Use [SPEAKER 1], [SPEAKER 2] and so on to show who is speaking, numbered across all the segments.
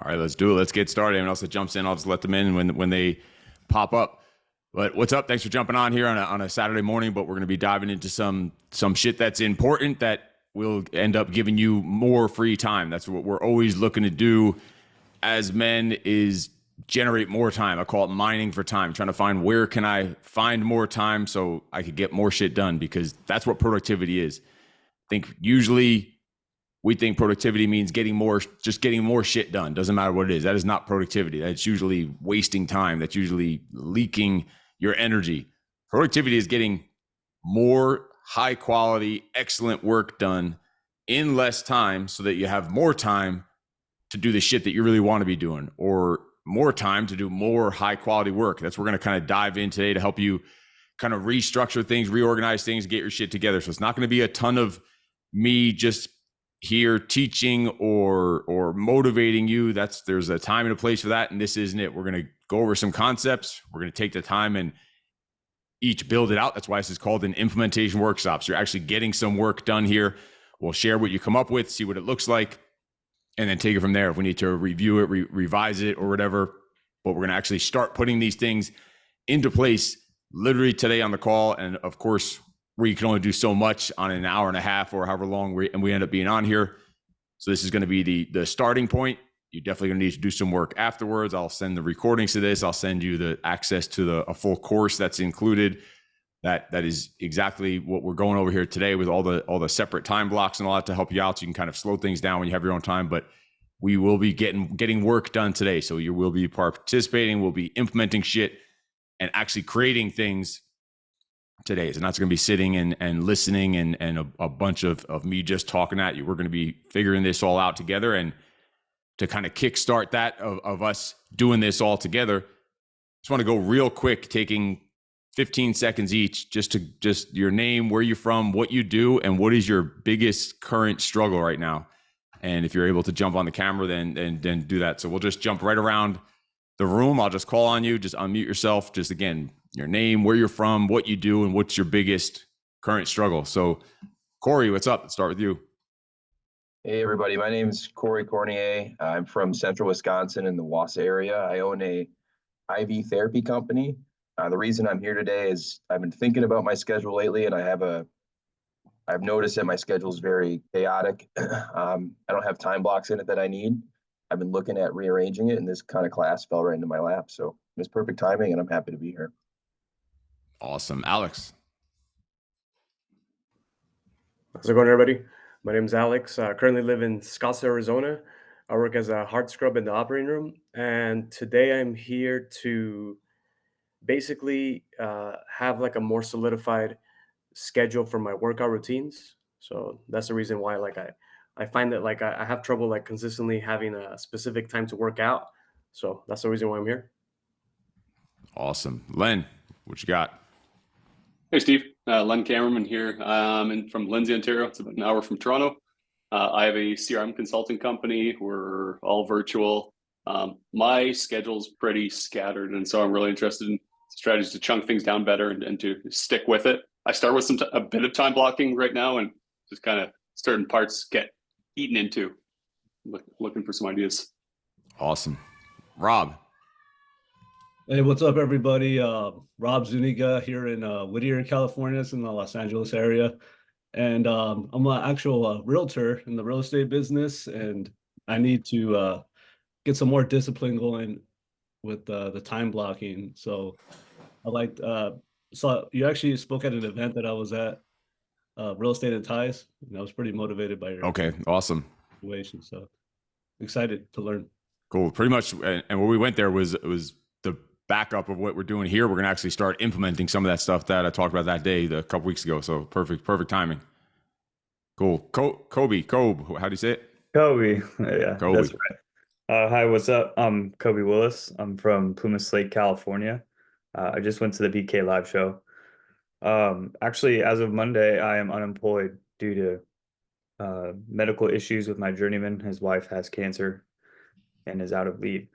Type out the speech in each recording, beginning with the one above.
[SPEAKER 1] All right, let's do it. Let's get started. Anyone else that jumps in, I'll just let them in when they pop up. But what's up? Thanks for jumping on here on a Saturday morning. But we're going to be diving into some shit that's important that will end up giving you more free time. That's what we're always looking to do as men, is generate more time. I call it mining for time, trying to find where can I find more time so I could get more shit done, because that's what productivity is. I think usually we think productivity means getting more shit done. Doesn't matter what it is. That is not productivity. That's usually wasting time. That's usually leaking your energy. Productivity is getting more high quality, excellent work done in less time so that you have more time to do the shit that you really want to be doing, or more time to do more high quality work. That's what we're going to kind of dive in today to help you kind of restructure things, reorganize things, get your shit together. So it's not going to be a ton of me just here teaching or motivating you. There's a time and a place for that, and this isn't it. We're going to go over some concepts. We're going to take the time and each build it out. That's why this is called an implementation workshop. So you're actually getting some work done here. We'll share what you come up with, see what it looks like, and then take it from there. If we need to review it, revise it, or whatever. But we're going to actually start putting these things into place literally today on the call. And of course, we can only do so much on an hour and a half or however long we end up being on here. So this is going to be the starting point. You're definitely going to need to do some work afterwards. I'll send the recordings to this. I'll send you the access to a full course that's included. That is exactly what we're going over here today, with all the separate time blocks and all that to help you out, so you can kind of slow things down when you have your own time. But we will be getting work done today. So you will be participating. We'll be implementing shit and actually creating things today. It's not going to be sitting and listening and a bunch of me just talking at you. We're going to be figuring this all out together. And to kind of kickstart that of us doing this all together, just want to go real quick, taking 15 seconds each, just your name, where you're from, what you do, and what is your biggest current struggle right now. And if you're able to jump on the camera, then do that. So we'll just jump right around the room. I'll just call on you. Just unmute yourself. Just again, your name, where you're from, what you do, and what's your biggest current struggle. So Corey, what's up? Let's start with you.
[SPEAKER 2] Hey everybody, my name is Corey Cornier. I'm from Central Wisconsin in the Wausau area. I own a IV therapy company. The reason I'm here today is I've been thinking about my schedule lately, and I've noticed that my schedule is very chaotic. I don't have time blocks in it that I need. I've been looking at rearranging it, and this kind of class fell right into my lap. So it's perfect timing, and I'm happy to be here.
[SPEAKER 1] Awesome. Alex.
[SPEAKER 3] How's it going, everybody? My name is Alex. I currently live in Scottsdale, Arizona. I work as a hard scrub in the operating room. And today I'm here to basically have like a more solidified schedule for my workout routines. So that's the reason why I find that I have trouble like consistently having a specific time to work out. So that's the reason why I'm here.
[SPEAKER 1] Awesome. Len, what you got?
[SPEAKER 4] Hey, Steve. Len Cameron here. I'm from Lindsay, Ontario. It's about an hour from Toronto. I have a CRM consulting company. We're all virtual. My schedule's pretty scattered, and so I'm really interested in strategies to chunk things down better and to stick with it. I start with a bit of time blocking right now, and just kind of certain parts get eaten into. Looking for some ideas.
[SPEAKER 1] Awesome. Rob.
[SPEAKER 5] Hey, what's up, everybody? Rob Zuniga here in Whittier, California. It's in the Los Angeles area. And I'm an actual realtor in the real estate business, and I need to get some more discipline going with the time blocking. So so you actually spoke at an event that I was at, Real Estate and Ties, and I was pretty motivated by your
[SPEAKER 1] Awesome
[SPEAKER 5] situation. So excited to learn.
[SPEAKER 1] Cool. Pretty much, and where we went there was the backup of what we're doing here. We're going to actually start implementing some of that stuff that I talked about that day a couple weeks ago. So perfect timing. Cool. Kobe, how do you say it?
[SPEAKER 6] Kobe. Yeah,
[SPEAKER 1] Kobe.
[SPEAKER 6] that's right. Hi, what's up? I'm Kobe Willis. I'm from Pumas Lake, California. I just went to the BK live show. Actually, as of Monday, I am unemployed due to medical issues with my journeyman. His wife has cancer and is out of leave.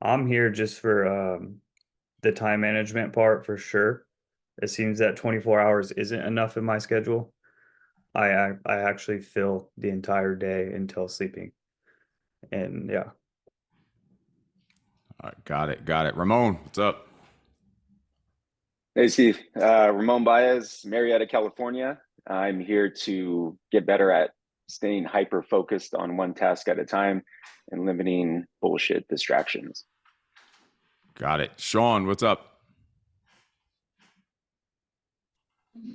[SPEAKER 6] I'm here just for the time management part for sure. It seems that 24 hours isn't enough in my schedule. I actually fill the entire day until sleeping. And yeah.
[SPEAKER 1] All right, got it. Got it. Ramon, what's up?
[SPEAKER 7] Hey, Steve. Ramon Baez, Marietta, California. I'm here to get better at staying hyper focused on one task at a time and limiting bullshit distractions.
[SPEAKER 1] Got it. Sean, what's up?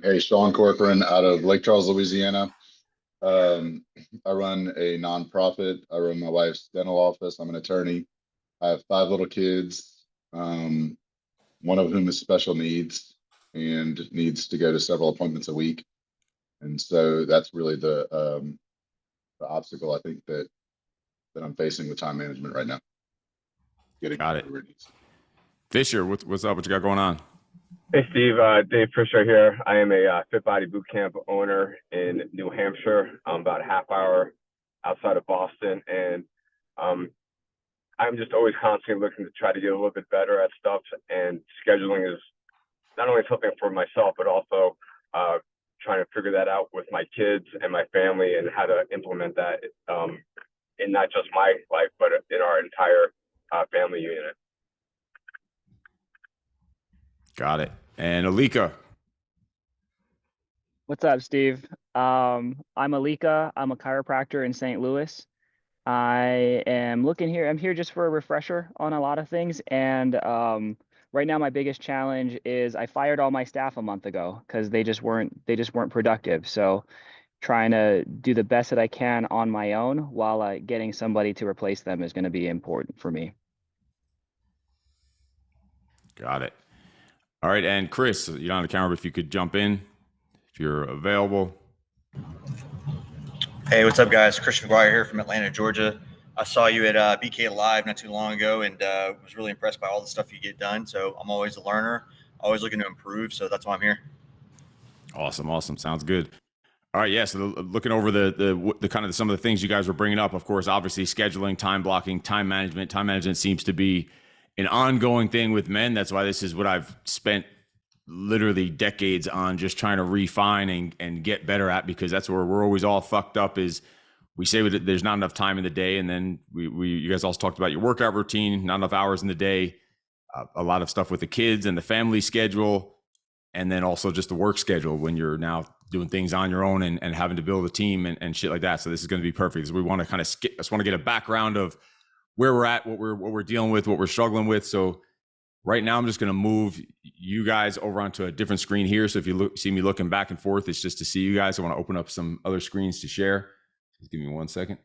[SPEAKER 8] Hey, Sean Corcoran out of Lake Charles, Louisiana. I run a nonprofit. I run my wife's dental office. I'm an attorney. I have 5 little kids, one of whom is special needs and needs to go to several appointments a week. And so that's really the obstacle I think that I'm facing with time management right now. Getting
[SPEAKER 1] Got it.
[SPEAKER 8] where it needs.
[SPEAKER 1] Fisher, what's up? What you got going on?
[SPEAKER 9] Hey, Steve. Dave Fisher here. I am a Fit Body Boot Camp owner in New Hampshire. I'm about a half hour outside of Boston, and I'm just always constantly looking to try to get a little bit better at stuff. And scheduling is not only something for myself, but also trying to figure that out with my kids and my family, and how to implement that in not just my life, but in our entire family unit.
[SPEAKER 1] Got it. And Alika.
[SPEAKER 10] What's up, Steve? I'm Alika. I'm a chiropractor in St. Louis. I am looking here. I'm here just for a refresher on a lot of things. And right now, my biggest challenge is I fired all my staff a month ago because they just weren't productive. So trying to do the best that I can on my own while getting somebody to replace them is going to be important for me.
[SPEAKER 1] Got it. All right. And Chris, you're on the camera, but if you could jump in, if you're available.
[SPEAKER 11] Hey, what's up, guys? Christian McGuire here from Atlanta, Georgia. I saw you at BK Live not too long ago, and was really impressed by all the stuff you get done. So I'm always a learner, always looking to improve. So that's why I'm here.
[SPEAKER 1] Awesome. Sounds good. All right. Yeah. So looking over the kind of some of the things you guys were bringing up, of course, obviously scheduling, time blocking, time management. Time management seems to be an ongoing thing with men. That's why this is what I've spent literally decades on, just trying to refine and get better at, because that's where we're always all fucked up. Is we say there's not enough time in the day, and then you guys also talked about your workout routine, not enough hours in the day, a lot of stuff with the kids and the family schedule, and then also just the work schedule when you're now doing things on your own and having to build a team and shit like that. So this is going to be perfect. So we want to kind of just want to get a background of where we're at, what we're dealing with, what we're struggling with. So right now I'm just going to move you guys over onto a different screen here. So if you see me looking back and forth, it's just to see you guys. I want to open up some other screens to share. Just give me 1 second.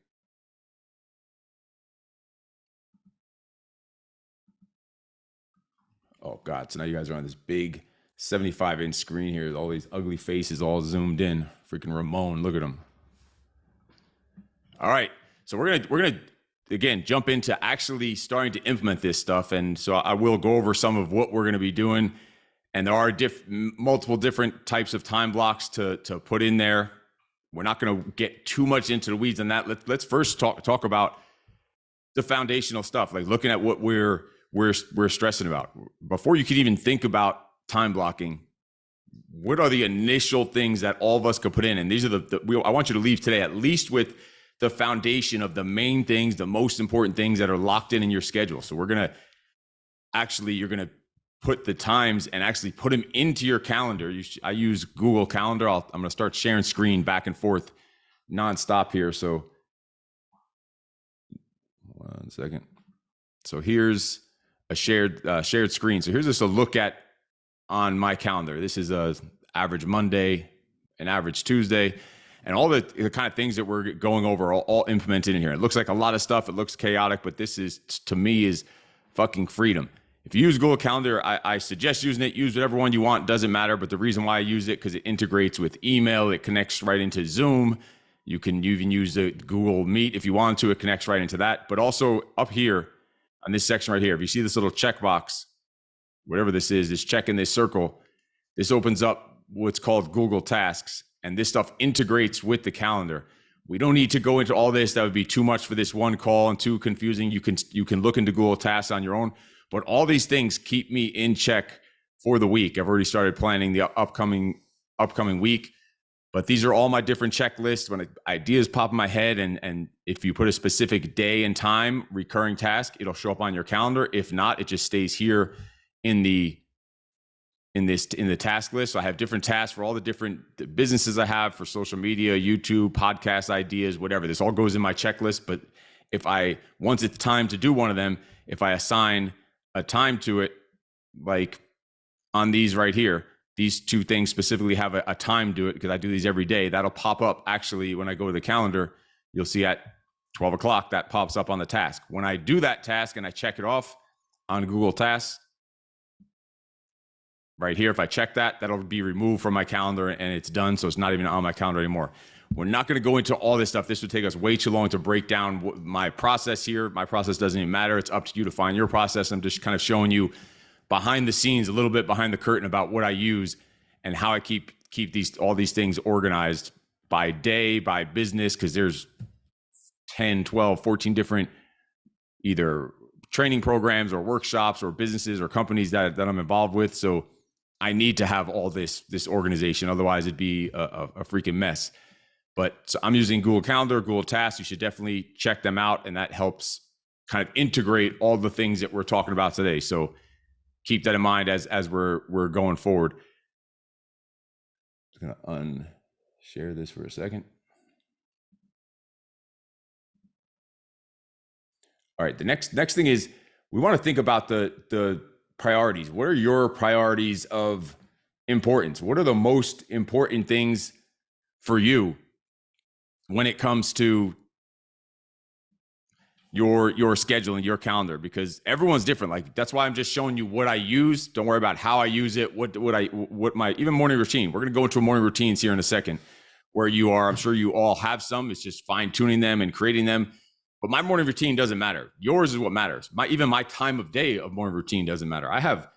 [SPEAKER 1] Oh God. So now you guys are on this big 75-inch screen here. All these ugly faces all zoomed in. Freaking Ramon. Look at him. All right. So we're going to again, jump into actually starting to implement this stuff. And so I will go over some of what we're going to be doing. And there are multiple different types of time blocks to put in there. We're not going to get too much into the weeds on that. Let's first talk about the foundational stuff, like looking at what we're stressing about. Before you could even think about time blocking, what are the initial things that all of us could put in? And these are I want you to leave today at least with the foundation of the main things, the most important things that are locked in your schedule. So you're going to put the times and actually put them into your calendar. I use Google Calendar. I'm going to start sharing screen back and forth nonstop here. So 1 second. So here's a shared screen. So here's just a look at on my calendar. This is a average Monday, an average Tuesday. And all the kind of things that we're going over are all implemented in here. It looks like a lot of stuff. It looks chaotic, but this is, to me, is fucking freedom. If you use Google Calendar, I suggest using it. Use whatever one you want. Doesn't matter. But the reason why I use it, because it integrates with email. It connects right into Zoom. You can even use the Google Meet if you want to. It connects right into that. But also up here on this section right here, if you see this little checkbox, whatever this is, this check in this circle, this opens up what's called Google Tasks. And this stuff integrates with the calendar. We don't need to go into all this. That would be too much for this one call and too confusing. You can look into Google Tasks on your own, but all these things keep me in check for the week. I've already started planning the upcoming week. But these are all my different checklists when ideas pop in my head. And if you put a specific day and time, recurring task, it'll show up on your calendar. If not, it just stays here in the task list. So I have different tasks for all the different businesses I have, for social media, YouTube, podcast ideas, whatever. This all goes in my checklist. But once it's time to do one of them, if I assign a time to it, like on these right here, these two things specifically have a time to it because I do these every day. That'll pop up actually when I go to the calendar. You'll see at 12 o'clock that pops up on the task. When I do that task and I check it off on Google Tasks, right here, if I check that, that'll be removed from my calendar and it's done. So it's not even on my calendar anymore. We're not going to go into all this stuff. This would take us way too long to break down my process here. My process doesn't even matter. It's up to you to find your process. I'm just kind of showing you behind the scenes, a little bit behind the curtain about what I use and how I keep all these things organized by day, by business, because there's 10, 12, 14 different either training programs or workshops or businesses or companies that I'm involved with. So I need to have all this organization. Otherwise, it'd be a freaking mess. But so I'm using Google Calendar, Google Tasks. You should definitely check them out. And that helps kind of integrate all the things that we're talking about today. So keep that in mind as we're going forward. Just gonna unshare this for a second. All right, the next thing is we want to think about the priorities. What are your priorities of importance? What are the most important things for you when it comes to your schedule and your calendar? Because everyone's different. Like, that's why I'm just showing you what I use. Don't worry about how I use it. What my even morning routine. We're going to go into morning routines here in a second where you are. I'm sure you all have some. It's just fine tuning them and creating them. But my morning routine doesn't matter. Yours is what matters. Even my time of day of morning routine doesn't matter. I have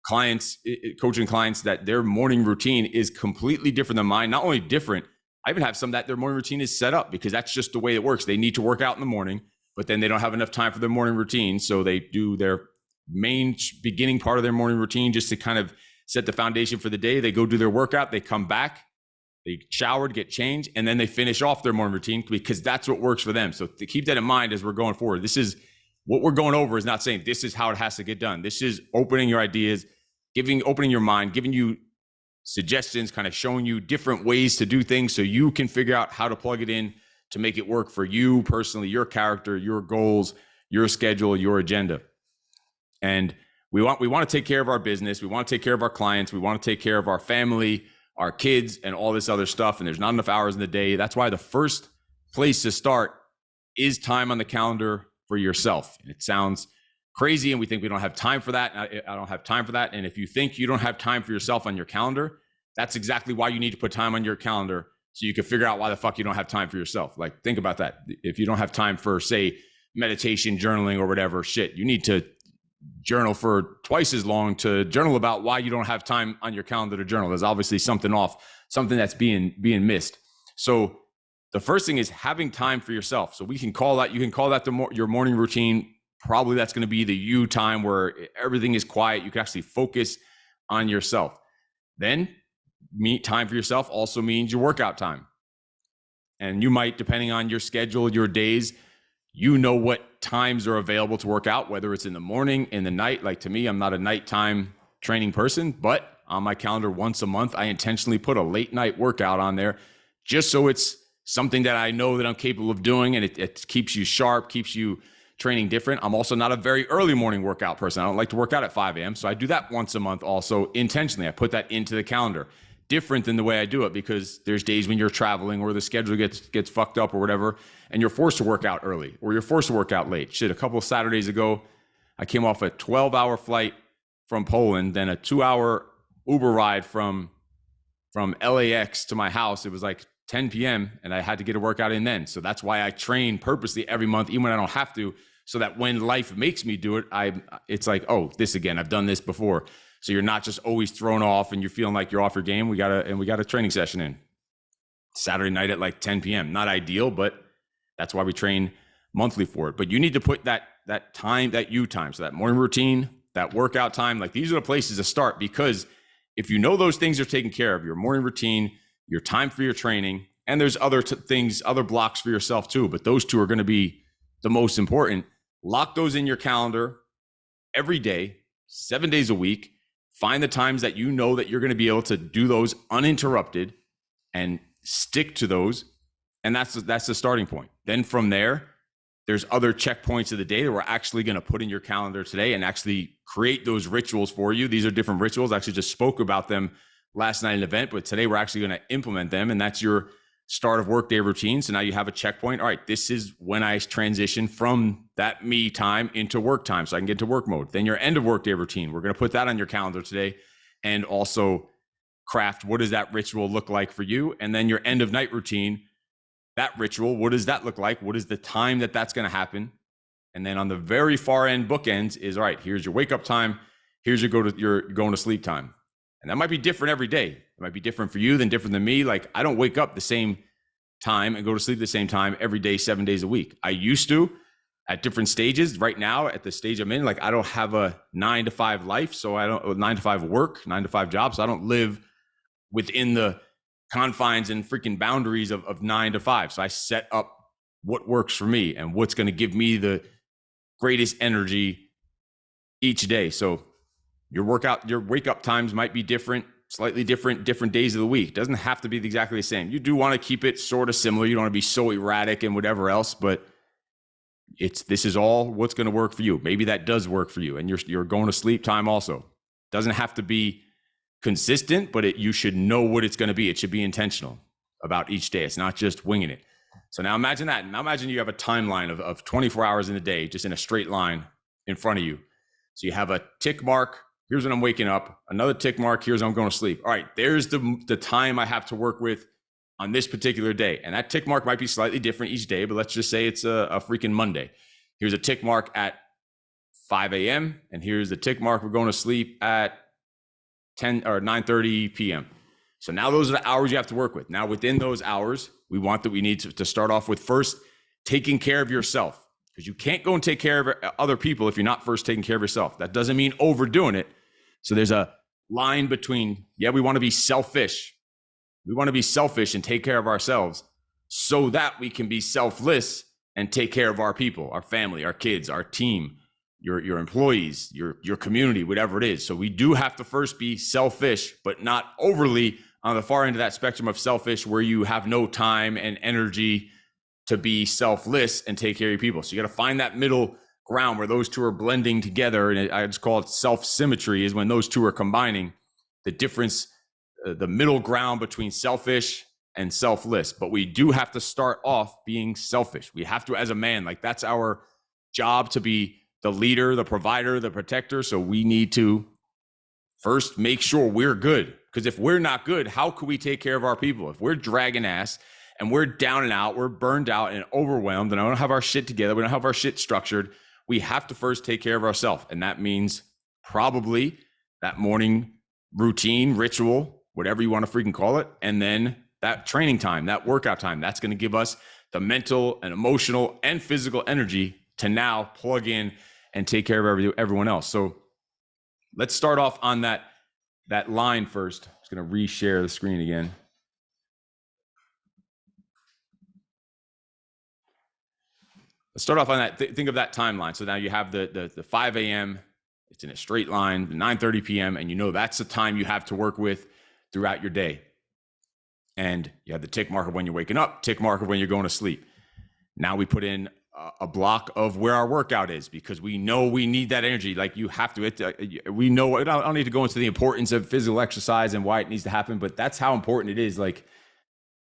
[SPEAKER 1] clients, coaching clients, that their morning routine is completely different than mine. Not only different, I even have some that their morning routine is set up because that's just the way it works. They need to work out in the morning, but then they don't have enough time for their morning routine. So they do their main beginning part of their morning routine just to kind of set the foundation for the day. They go do their workout, they come back, they showered, get changed, and then they finish off their morning routine because that's what works for them. So to keep that in mind as we're going forward, this is what we're going over, is not saying this is how it has to get done. This is opening your ideas, opening your mind, giving you suggestions, kind of showing you different ways to do things so you can figure out how to plug it in to make it work for you personally, your character, your goals, your schedule, your agenda. And we want to take care of our business. We want to take care of our clients. We want to take care of our family, our kids, and all this other stuff. And there's not enough hours in the day. That's why the first place to start is time on the calendar for yourself. And it sounds crazy and we think we don't have time for that. I don't have time for that. And if you think you don't have time for yourself on your calendar, that's exactly why you need to put time on your calendar, so you can figure out why the fuck you don't have time for yourself. Like, think about that. If you don't have time for, say, meditation, journaling, or whatever shit, you need to journal for twice as long to journal about why you don't have time on your calendar to journal. There's obviously something off, something that's being missed. So the first thing is having time for yourself. So you can call that your morning routine. Probably that's going to be the you time where everything is quiet. You can actually focus on yourself. Then time for yourself also means your workout time. And you might, depending on your schedule, your days, you know what times are available to work out, whether it's in the morning, in the night. Like, to me, I'm not a nighttime training person, but on my calendar once a month, I intentionally put a late night workout on there just so it's something that I know that I'm capable of doing, and it keeps you sharp, keeps you training different. I'm also not a very early morning workout person. I don't like to work out at 5 a.m. So I do that once a month also intentionally. I put that into the calendar. Different than the way I do it, because there's days when you're traveling or the schedule gets fucked up or whatever, and you're forced to work out early or you're forced to work out late. Shit, a couple of Saturdays ago, I came off a 12-hour flight from Poland, then a 2-hour Uber ride from LAX to my house. It was like 10 p.m. and I had to get a workout in then. So that's why I train purposely every month, even when I don't have to, so that when life makes me do it, it's like, oh, this again, I've done this before. So you're not just always thrown off and you're feeling like you're off your game. We got a training session in Saturday night at like 10 p.m. Not ideal, but that's why we train monthly for it. But you need to put that time, that you time. So that morning routine, that workout time, like, these are the places to start, because if you know those things are taken care of, your morning routine, your time for your training, and there's other things, other blocks for yourself too, but those two are going to be the most important. Lock those in your calendar every day, 7 days a week. Find the times that you know that you're going to be able to do those uninterrupted and stick to those. And that's the starting point. Then from there, there's other checkpoints of the day that we're actually going to put in your calendar today and actually create those rituals for you. These are different rituals. I actually just spoke about them last night in an event, but today we're actually going to implement them. And that's your start of workday routine. So now you have a checkpoint. All right, this is when I transition from that me time into work time so I can get to work mode. Then your end of workday routine, we're going to put that on your calendar today and also craft what does that ritual look like for you. And then your end of night routine, that ritual, what does that look like? What is the time that that's going to happen? And then on the very far end bookends is, all right, here's your wake up time. Here's your going to sleep time. And that might be different every day. It might be different for you than different than me. Like I don't wake up the same time and go to sleep the same time every day, 7 days a week. I used to at different stages. Right now at the stage I'm in, like I don't have a 9 to 5 life. So I don't 9 to 5 work, 9 to 5 job. So I don't live within the confines and freaking boundaries of 9 to 5. So I set up what works for me and what's going to give me the greatest energy each day. So your wake up times might be different, slightly different days of the week. Doesn't have to be exactly the same. You do want to keep it sort of similar. You don't want to be so erratic and whatever else, but this is all what's going to work for you. Maybe that does work for you and you're going to sleep time also. Doesn't have to be consistent, but you should know what it's going to be. It should be intentional about each day. It's not just winging it. So now imagine that. Now imagine you have a timeline of 24 hours in a day, just in a straight line in front of you. So you have a tick mark. Here's when I'm waking up. Another tick mark. Here's when I'm going to sleep. All right, there's the time I have to work with on this particular day. And that tick mark might be slightly different each day, but let's just say it's a freaking Monday. Here's a tick mark at 5 a.m. And here's the tick mark. We're going to sleep at 10 or 9:30 p.m. So now those are the hours you have to work with. Now within those hours, we need to start off with first taking care of yourself. Because you can't go and take care of other people if you're not first taking care of yourself. That doesn't mean overdoing it. So there's a line between, we want to be selfish. We want to be selfish and take care of ourselves so that we can be selfless and take care of our people, our family, our kids, our team, your employees, your community, whatever it is. So we do have to first be selfish, but not overly on the far end of that spectrum of selfish where you have no time and energy to be selfless and take care of your people. So you got to find that middle ground where those two are blending together. And I just call it self-symmetry is when those two are combining the difference, the middle ground between selfish and selfless. But we do have to start off being selfish. We have to, as a man, like that's our job to be the leader, the provider, the protector. So we need to first make sure we're good. Because if we're not good, how can we take care of our people? If we're dragging ass, and we're down and out, we're burned out and overwhelmed, and I don't have our shit together, we don't have our shit structured, we have to first take care of ourselves. And that means probably that morning routine, ritual, whatever you want to freaking call it. And then that training time, that workout time, that's going to give us the mental and emotional and physical energy to now plug in and take care of everyone else. So let's start off on that line first. I'm just going to reshare the screen again. Let's start off on that. Think of that timeline. So now you have the 5 a.m. It's in a straight line, 9:30 p.m. And you know that's the time you have to work with throughout your day. And you have the tick mark of when you're waking up, tick mark of when you're going to sleep. Now we put in a block of where our workout is because we know we need that energy. Like you have to, we know, I don't need to go into the importance of physical exercise and why it needs to happen, but that's how important it is. Like,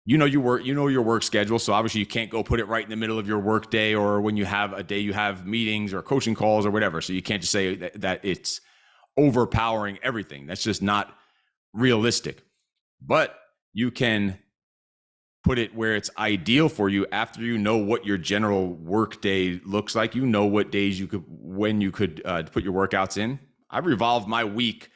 [SPEAKER 1] you know your work schedule. So obviously you can't go put it right in the middle of your work day or when you have a day you have meetings or coaching calls or whatever. So you can't just say that it's overpowering everything. That's just not realistic. But you can put it where it's ideal for you after you know what your general work day looks like. You know what days when you could put your workouts in. I've revolved my week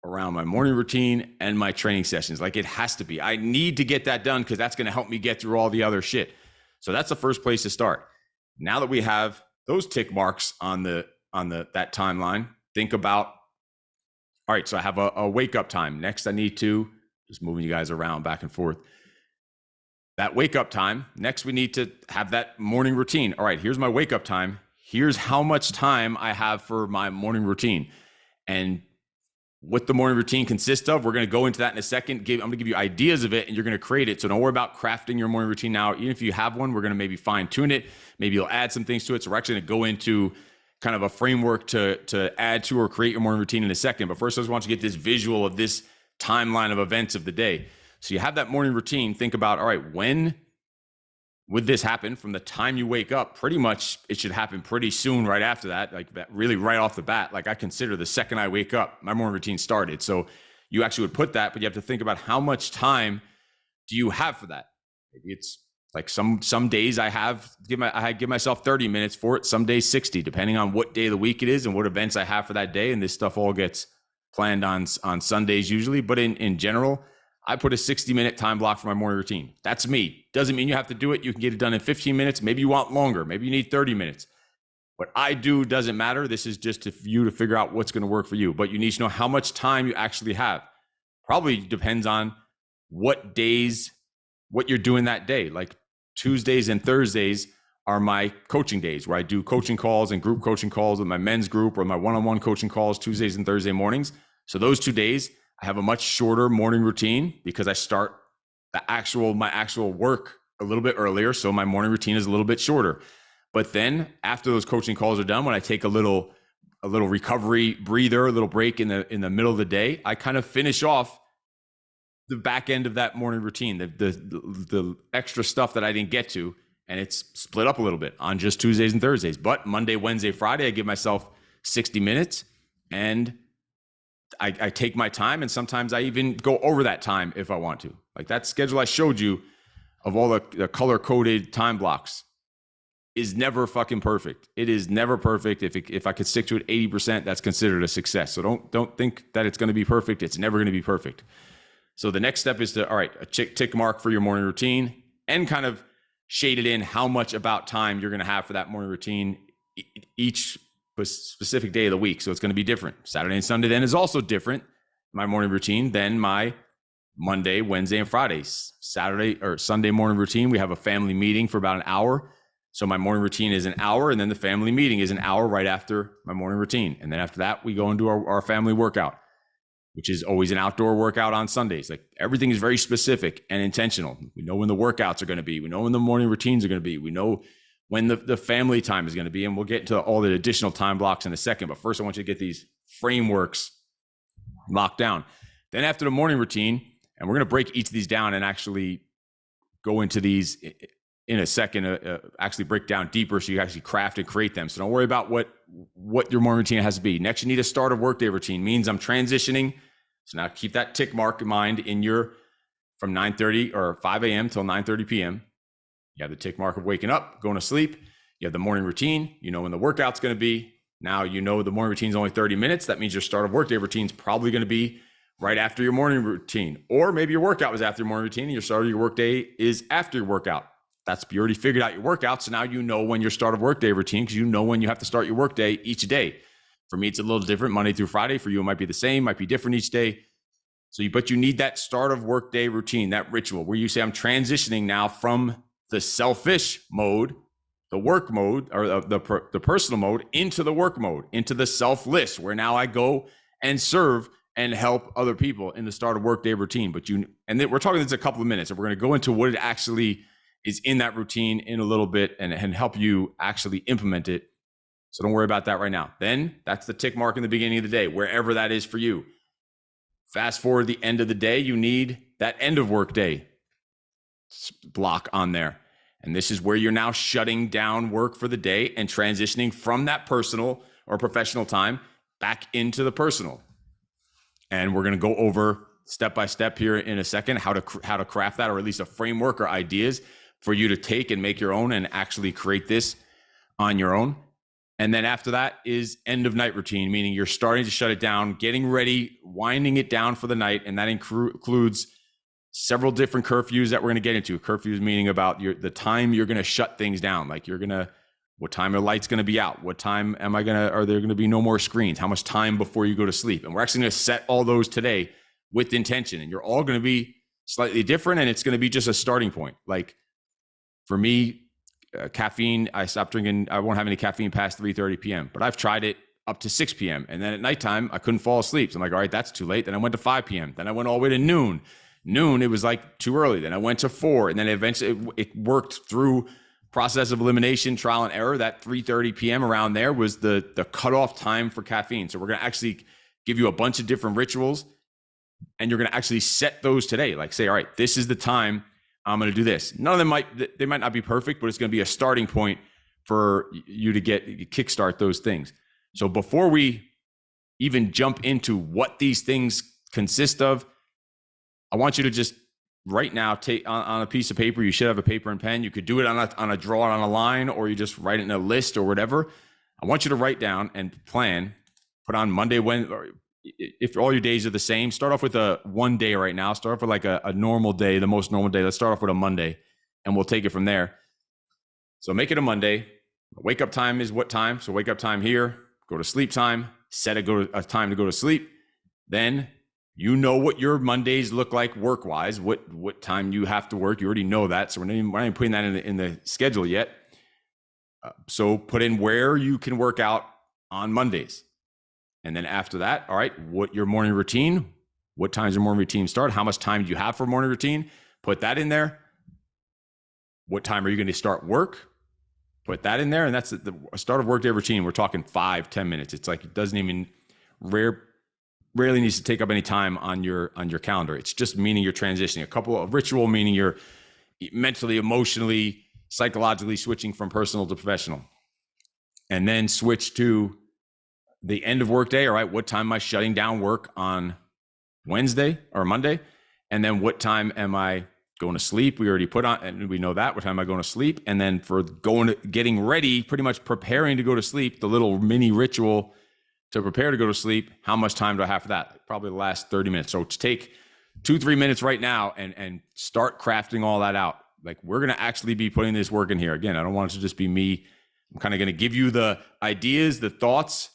[SPEAKER 1] around my morning routine and my training sessions. Like it has to be. I need to get that done because that's going to help me get through all the other shit. So that's the first place to start. Now that we have those tick marks on that timeline, think about, all right, so I have a wake up time. Next, I need to just moving you guys around back and forth. That wake up time. Next, we need to have that morning routine. All right, here's my wake up time. Here's how much time I have for my morning routine. And what the morning routine consists of, we're going to go into that in a second. I'm going to give you ideas of it, and you're going to create it. So don't worry about crafting your morning routine now. Even if you have one, we're going to maybe fine tune it. Maybe you'll add some things to it. So we're actually going to go into kind of a framework to add to or create your morning routine in a second. But first, I just want you to get this visual of this timeline of events of the day. So you have that morning routine. Think about, all right, when would this happen? From the time you wake up, pretty much it should happen pretty soon right after that, like that, really right off the bat. Like I consider the second I wake up, my morning routine started. So you actually would put that, but you have to think about how much time do you have for that? Maybe it's like some days I give myself 30 minutes for it, some days 60, depending on what day of the week it is and what events I have for that day. And this stuff all gets planned on Sundays usually, but in general, I put a 60-minute time block for my morning routine. That's me. Doesn't mean you have to do it. You can get it done in 15 minutes. Maybe you want longer. Maybe you need 30 minutes. What I do doesn't matter. This is just for you to figure out what's going to work for you. But you need to know how much time you actually have. Probably depends on what days, what you're doing that day. Like Tuesdays and Thursdays are my coaching days where I do coaching calls and group coaching calls with my men's group or my one-on-one coaching calls Tuesdays and Thursday mornings. So those 2 days, I have a much shorter morning routine because I start my actual work a little bit earlier. So my morning routine is a little bit shorter. But then after those coaching calls are done, when I take a little recovery breather, a little break in the middle of the day, I kind of finish off the back end of that morning routine, the extra stuff that I didn't get to. And it's split up a little bit on just Tuesdays and Thursdays. But Monday, Wednesday, Friday, I give myself 60 minutes and I take my time, and sometimes I even go over that time if I want to. Like that schedule I showed you of all the color-coded time blocks is never fucking perfect. It is never perfect. If I could stick to it 80%, that's considered a success. So don't think that it's going to be perfect. It's never going to be perfect. So the next step is to, all right, a tick mark for your morning routine and kind of shade it in how much about time you're going to have for that morning routine each specific day of the week. So it's going to be different. Saturday and Sunday then is also different, my morning routine, than my Monday, Wednesday, and Fridays. Saturday or Sunday morning routine, we have a family meeting for about an hour. So my morning routine is an hour, and then the family meeting is an hour right after my morning routine. And then after that, we go and do our family workout, which is always an outdoor workout on Sundays. Like everything is very specific and intentional. We know when the workouts are going to be. We know when the morning routines are going to be. We know when the family time is going to be, and we'll get into all the additional time blocks in a second. But first, I want you to get these frameworks locked down. Then after the morning routine, and we're going to break each of these down and actually go into these in a second, actually break down deeper so you actually craft and create them. So don't worry about what your morning routine has to be. Next, you need a start of workday routine. Means I'm transitioning. So now keep that tick mark in mind in your from 9:30 or 5 a.m. till 9:30 p.m. You have the tick mark of waking up, going to sleep. You have the morning routine. You know when the workout's going to be. Now you know the morning routine is only 30 minutes. That means your start of workday routine is probably going to be right after your morning routine. Or maybe your workout was after your morning routine and your start of your workday is after your workout. You already figured out your workout. So now you know when your start of workday routine, because you know when you have to start your workday each day. For me, it's a little different Monday through Friday. For you, it might be the same, might be different each day. But you need that start of workday routine, that ritual where you say, I'm transitioning now from the selfish mode, the work mode, or the personal mode into the work mode, into the selfless, where now I go and serve and help other people in the start of workday routine. And then we're talking this a couple of minutes, and we're going to go into what it actually is in that routine in a little bit and help you actually implement it. So don't worry about that right now. Then that's the tick mark in the beginning of the day, wherever that is for you. Fast forward the end of the day, you need that end of workday block on there. And this is where you're now shutting down work for the day and transitioning from that personal or professional time back into the personal. And we're going to go over step by step here in a second, how to craft that, or at least a framework or ideas for you to take and make your own and actually create this on your own. And then after that is end of night routine, meaning you're starting to shut it down, getting ready, winding it down for the night. And that includes several different curfews that we're going to get into. Curfews meaning about the time you're going to shut things down. Like what time are lights going to be out? What time are there going to be no more screens? How much time before you go to sleep? And we're actually going to set all those today with intention, and you're all going to be slightly different, and it's going to be just a starting point. Like for me, caffeine, I stopped drinking. I won't have any caffeine past 3:30 p.m., but I've tried it up to 6 p.m. And then at nighttime, I couldn't fall asleep. So I'm like, all right, that's too late. Then I went to 5 p.m. Then I went all the way to noon. Noon, it was like too early. Then I went to 4. And then eventually it worked through process of elimination, trial and error. That 3:30 p.m. around there was the cutoff time for caffeine. So we're going to actually give you a bunch of different rituals, and you're going to actually set those today. Like say, all right, this is the time I'm going to do this. None of them they might not be perfect, but it's going to be a starting point for you to kickstart those things. So before we even jump into what these things consist of, I want you to just right now take on a piece of paper. You should have a paper and pen. You could do it on a draw on a line, or you just write it in a list or whatever. I want you to write down and plan, put on Monday, Wednesday, if all your days are the same, start off with a one day right now. Start off with like a normal day, the most normal day. Let's start off with a Monday, and we'll take it from there. So make it a Monday. Wake up time is what time? So wake up time here. Go to sleep time. Set a time to go to sleep. Then you know what your Mondays look like work-wise. What time you have to work. You already know that. So we're not even putting that in the schedule yet. So put in where you can work out on Mondays. And then after that, all right, what your morning routine, what times your morning routine start, how much time do you have for morning routine? Put that in there. What time are you going to start work? Put that in there. And that's the start of workday routine. We're talking 5-10 minutes. It's like, it doesn't even rarely needs to take up any time on your calendar. It's just meaning you're transitioning. A couple of ritual, meaning you're mentally, emotionally, psychologically switching from personal to professional. And then switch to the end of workday. All right, what time am I shutting down work on Wednesday or Monday? And then what time am I going to sleep? We already put on, and we know that. What time am I going to sleep? And then for getting ready, pretty much preparing to go to sleep, the little mini ritual to prepare to go to sleep, how much time do I have for that? Probably the last 30 minutes. So to take 2-3 minutes right now and start crafting all that out. Like, we're going to actually be putting this work in here. Again, I don't want it to just be me. I'm kind of going to give you the ideas, the thoughts,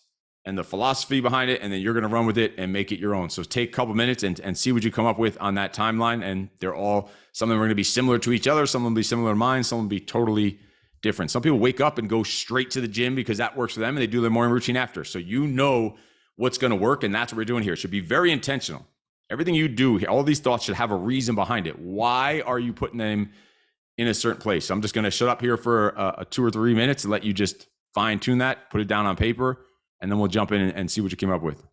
[SPEAKER 1] and the philosophy behind it, and then you're going to run with it and make it your own. So take a couple minutes and see what you come up with on that timeline. And they're all, some of them are going to be similar to each other. Some of them will be similar to mine. Some will be totally different. Some people wake up and go straight to the gym because that works for them, and they do their morning routine after. So you know what's going to work, and that's what we're doing here. It should be very intentional. Everything you do, all these thoughts should have a reason behind it. Why are you putting them in a certain place? So I'm just going to shut up here for a 2 or 3 minutes and let you just fine tune that, put it down on paper, and then we'll jump in and see what you came up with.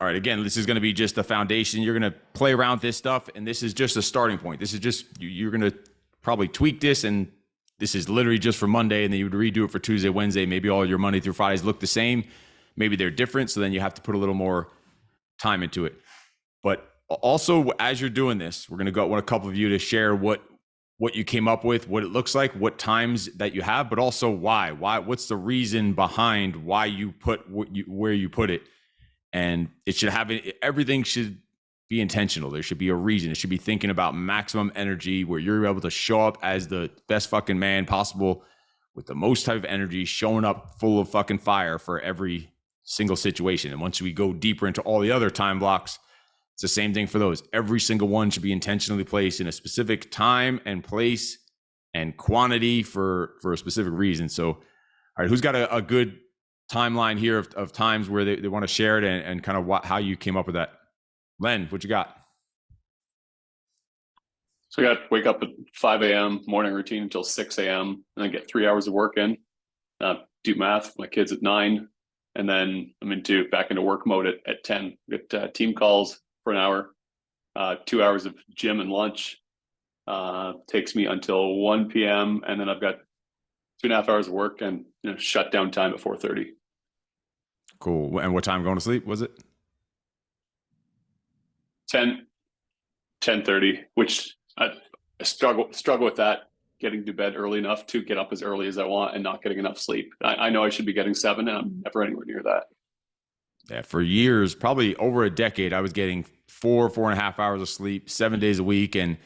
[SPEAKER 1] all right, again, this is going to be just the foundation. You're going to play around with this stuff, and this is just a starting point. This is just, you're going to probably tweak this, and this is literally just for Monday, and then you would redo it for Tuesday, Wednesday. Maybe all your Monday through Fridays look the same. Maybe they're different, so then you have to put a little more time into it. But also, as you're doing this, we're going to go, I want a couple of you to share what you came up with, what it looks like, what times that you have, but also why, what's the reason behind why you put where you put it. And it should have, everything should be intentional. There should be a reason. It should be thinking about maximum energy where you're able to show up as the best fucking man possible with the most type of energy, showing up full of fucking fire for every single situation. And once we go deeper into all the other time blocks, it's the same thing for those. Every single one should be intentionally placed in a specific time and place and quantity for a specific reason. So, all right, who's got a good timeline here of times where they want to share it and kind of how you came up with that? Len, what you got?
[SPEAKER 4] So I got to wake up at 5 a.m. morning routine until 6 a.m. and then get 3 hours of work in. Do math with my kids at 9, and then I'm back into work mode at 10. Get team calls for an hour, 2 hours of gym and lunch. Takes me until 1 p.m. and then I've got 2.5 hours of work and shutdown time at 4:30.
[SPEAKER 1] Cool. And what time going to sleep was it?
[SPEAKER 4] 10:30, which I struggle with that, getting to bed early enough to get up as early as I want and not getting enough sleep. I know I should be getting 7 and I'm never anywhere near that.
[SPEAKER 1] Yeah, for years, probably over a decade, I was getting 4.5 hours of sleep 7 days a week, and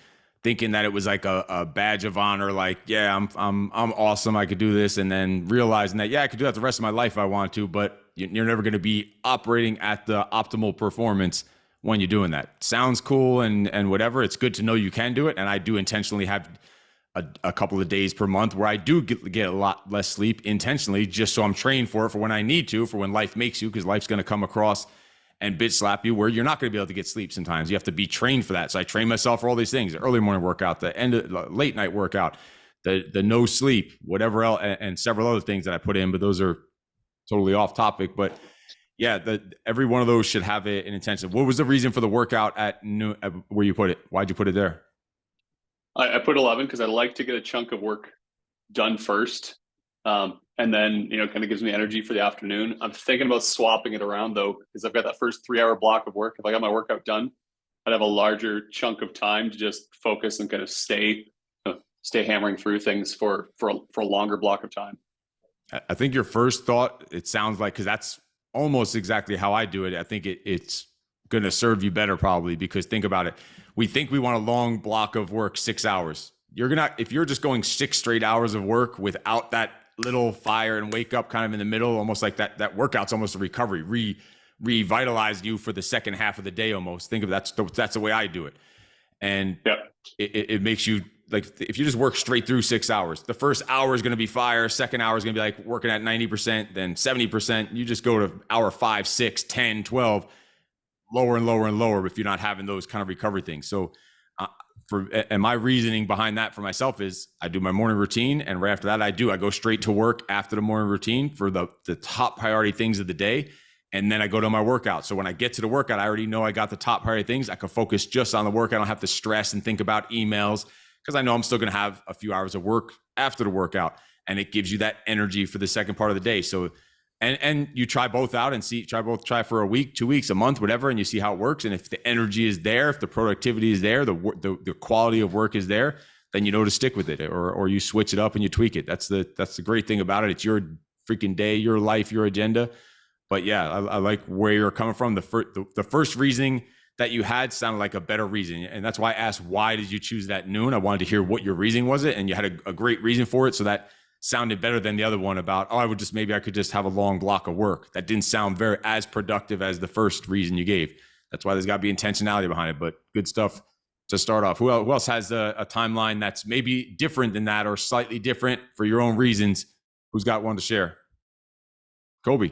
[SPEAKER 1] thinking that it was like a badge of honor. Like, yeah, I'm awesome. I could do this. And then realizing that, yeah, I could do that the rest of my life if I want to, but you're never going to be operating at the optimal performance when you're doing that. Sounds cool and whatever. It's good to know you can do it. And I do intentionally have a couple of days per month where I do get a lot less sleep intentionally, just so I'm trained for it for when I need to, for when life makes you, because life's going to come across and bitch slap you where you're not going to be able to get sleep sometimes. You have to be trained for that. So I train myself for all these things: the early morning workout, the late night workout, the no sleep, whatever else, and several other things that I put in, but those are totally off topic. But yeah, every one of those should have an intention. What was the reason for the workout at noon, where you put it? Why'd you put it there?
[SPEAKER 4] I put 11 because I like to get a chunk of work done first. And then, kind of gives me energy for the afternoon. I'm thinking about swapping it around though, because I've got that first 3 hour block of work. If I got my workout done, I'd have a larger chunk of time to just focus and kind of stay hammering through things for a longer block of time.
[SPEAKER 1] I think your first thought, it sounds like, because that's almost exactly how I do it. I think it's going to serve you better probably, because think about it. We think we want a long block of work, 6 hours. If you're just going 6 straight hours of work without that little fire and wake up kind of in the middle, almost like that workout's almost a recovery, revitalize you for the second half of the day almost. Think of that's the way I do it. And
[SPEAKER 4] yep.
[SPEAKER 1] It makes you, like, if you just work straight through 6 hours, the first hour is going to be fire. Second hour is going to be like working at 90%, then 70%. You just go to hour 5, 6, 10, 12, lower and lower and lower if you're not having those kind of recovery things. So and my reasoning behind that for myself is I do my morning routine, and right after that I go straight to work after the morning routine for the top priority things of the day. And then I go to my workout. So when I get to the workout, I already know I got the top priority things. I can focus just on the work. I don't have to stress and think about emails, because I know I'm still going to have a few hours of work after the workout, and it gives you that energy for the second part of the day. So, and you try both out and try for a week, 2 weeks, a month, whatever, and you see how it works. And if the energy is there, if the productivity is there, the quality of work is there, then you know to stick with it, or you switch it up and you tweak it. That's the great thing about it. It's your freaking day, your life, your agenda. But yeah, I like where you're coming from. The first reasoning that you had sounded like a better reason. And that's why I asked, why did you choose that noon? I wanted to hear what your reasoning was, and you had a great reason for it. So that sounded better than the other one about, maybe I could just have a long block of work. That didn't sound very as productive as the first reason you gave. That's why there's got to be intentionality behind it. But good stuff to start off. Who else has a timeline that's maybe different than that, or slightly different for your own reasons? Who's got one to share? Kobe.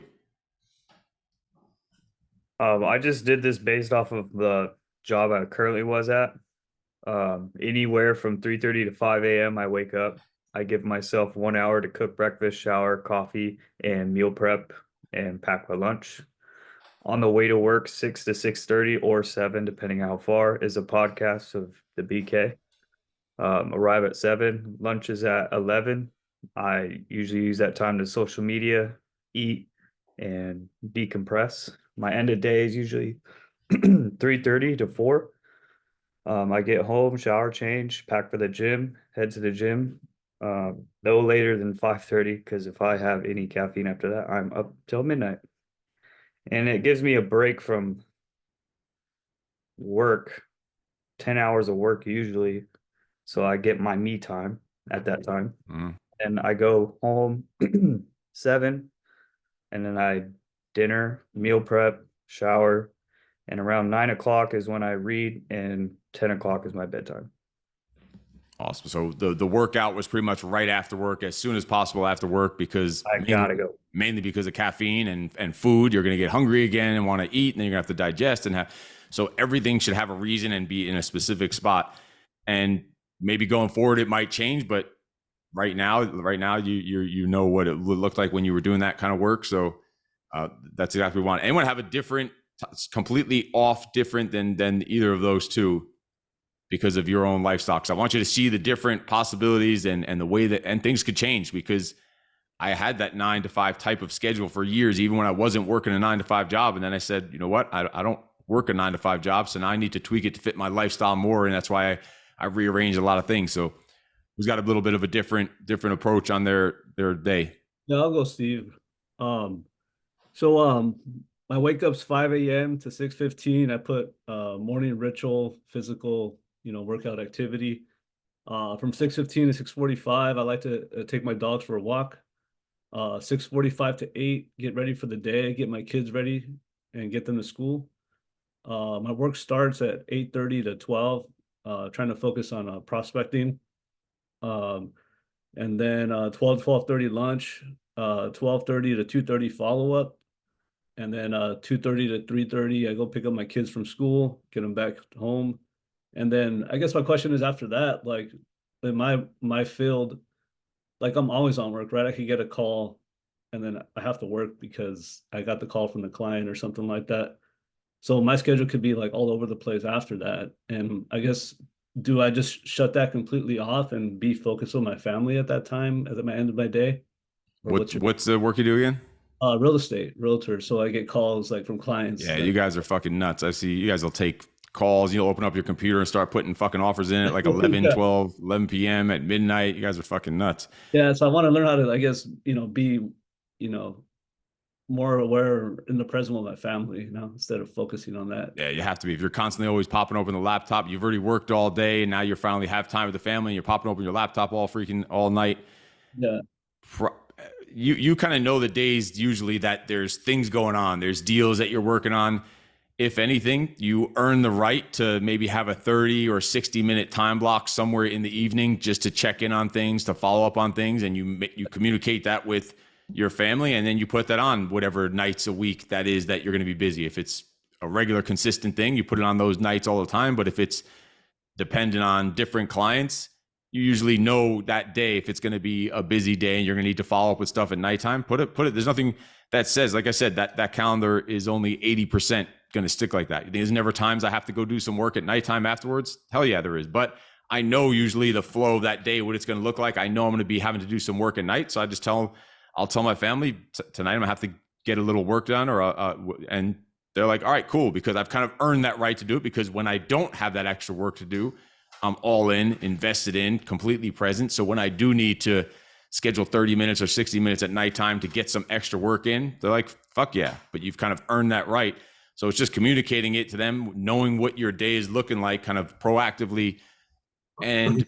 [SPEAKER 6] I just did this based off of the job I currently was at. Anywhere from 3:30 to 5 a.m. I wake up. I give myself 1 hour to cook breakfast, shower, coffee, and meal prep and pack my lunch. On the way to work, 6 to 6:30 or 7, depending on how far, is a podcast of the BK. Arrive at 7, lunch is at 11. I usually use that time to social media, eat, and decompress. My end of day is usually 3:30 to 4. I get home, shower, change, pack for the gym, head to the gym. No later than 5:30, because if I have any caffeine after that, I'm up till midnight. And it gives me a break from work, 10 hours of work usually. So I get my me time at that time. And I go home 7, and then I dinner, meal prep, shower, and around 9 o'clock is when I read, and 10 o'clock is my bedtime.
[SPEAKER 1] Awesome. So the workout was pretty much right after work, as soon as possible after work, because
[SPEAKER 6] I gotta go.
[SPEAKER 1] Mainly because of caffeine and food. You're going to get hungry again and want to eat, and then you're going to have to digest and have. So everything should have a reason and be in a specific spot. And maybe going forward it might change, but right now you know what it looked like when you were doing that kind of work. So that's exactly what we want. Anyone have a different, completely off, different than either of those two, because of your own lifestyle? Because I want you to see the different possibilities and the way that, and things could change, because I had that 9 to 5 type of schedule for years, even when I wasn't working a 9 to 5 job. And then I said, you know what, I don't work a 9 to 5 job, so now I need to tweak it to fit my lifestyle more. And that's why I rearranged a lot of things. So who's got a little bit of a different approach on their day?
[SPEAKER 5] Yeah, I'll go, Steve. So my wake up's 5 a.m. to 6:15. I put morning ritual, physical, workout activity. From 6:15 to 6:45, I like to take my dogs for a walk. 6:45 to 8, get ready for the day, get my kids ready and get them to school. My work starts at 8:30 to 12, trying to focus on prospecting. And then 12:30 lunch, 12:30 to 2:30 follow-up. And then 2:30 to 3:30, I go pick up my kids from school, get them back home. And then I guess my question is, after that, like in my field, like I'm always on work, right? I could get a call and then I have to work because I got the call from the client or something like that. So my schedule could be like all over the place after that. And I guess, do I just shut that completely off and be focused on my family at that time, at the end of my day? Or
[SPEAKER 1] What's the work you do again?
[SPEAKER 5] Real estate, realtor. So I get calls like from clients.
[SPEAKER 1] Yeah, you guys are fucking nuts. I see you guys will take calls. You'll open up your computer and start putting fucking offers in at like 11,
[SPEAKER 5] Yeah.
[SPEAKER 1] 12, 11 p.m. at midnight. You guys are fucking nuts.
[SPEAKER 5] Yeah, so I want to learn how to, I guess, be, more aware in the present with my family, instead of focusing on that.
[SPEAKER 1] Yeah, you have to be. If you're constantly always popping open the laptop, you've already worked all day, and now you're finally have time with the family, and you're popping open your laptop all night.
[SPEAKER 5] Yeah.
[SPEAKER 1] You kind of know the days usually that there's things going on. There's deals that you're working on. If anything, you earn the right to maybe have a 30 or 60-minute time block somewhere in the evening just to check in on things, to follow up on things, and you communicate that with your family, and then you put that on whatever nights a week that is that you're going to be busy. If it's a regular, consistent thing, you put it on those nights all the time. But if it's dependent on different clients, you usually know that day if it's going to be a busy day and you're going to need to follow up with stuff at nighttime. Put it. There's nothing that says, like I said, that calendar is only 80% going to stick like that. There's never times I have to go do some work at nighttime afterwards. Hell yeah, there is. But I know usually the flow of that day, what it's going to look like. I know I'm going to be having to do some work at night. So I just I'll tell my family tonight I'm going to have to get a little work done, and they're like, all right, cool. Because I've kind of earned that right to do it, because when I don't have that extra work to do, I'm all in, invested in, completely present. So when I do need to schedule 30 minutes or 60 minutes at nighttime to get some extra work in, they're like, fuck yeah. But you've kind of earned that right. So it's just communicating it to them, knowing what your day is looking like, kind of proactively, and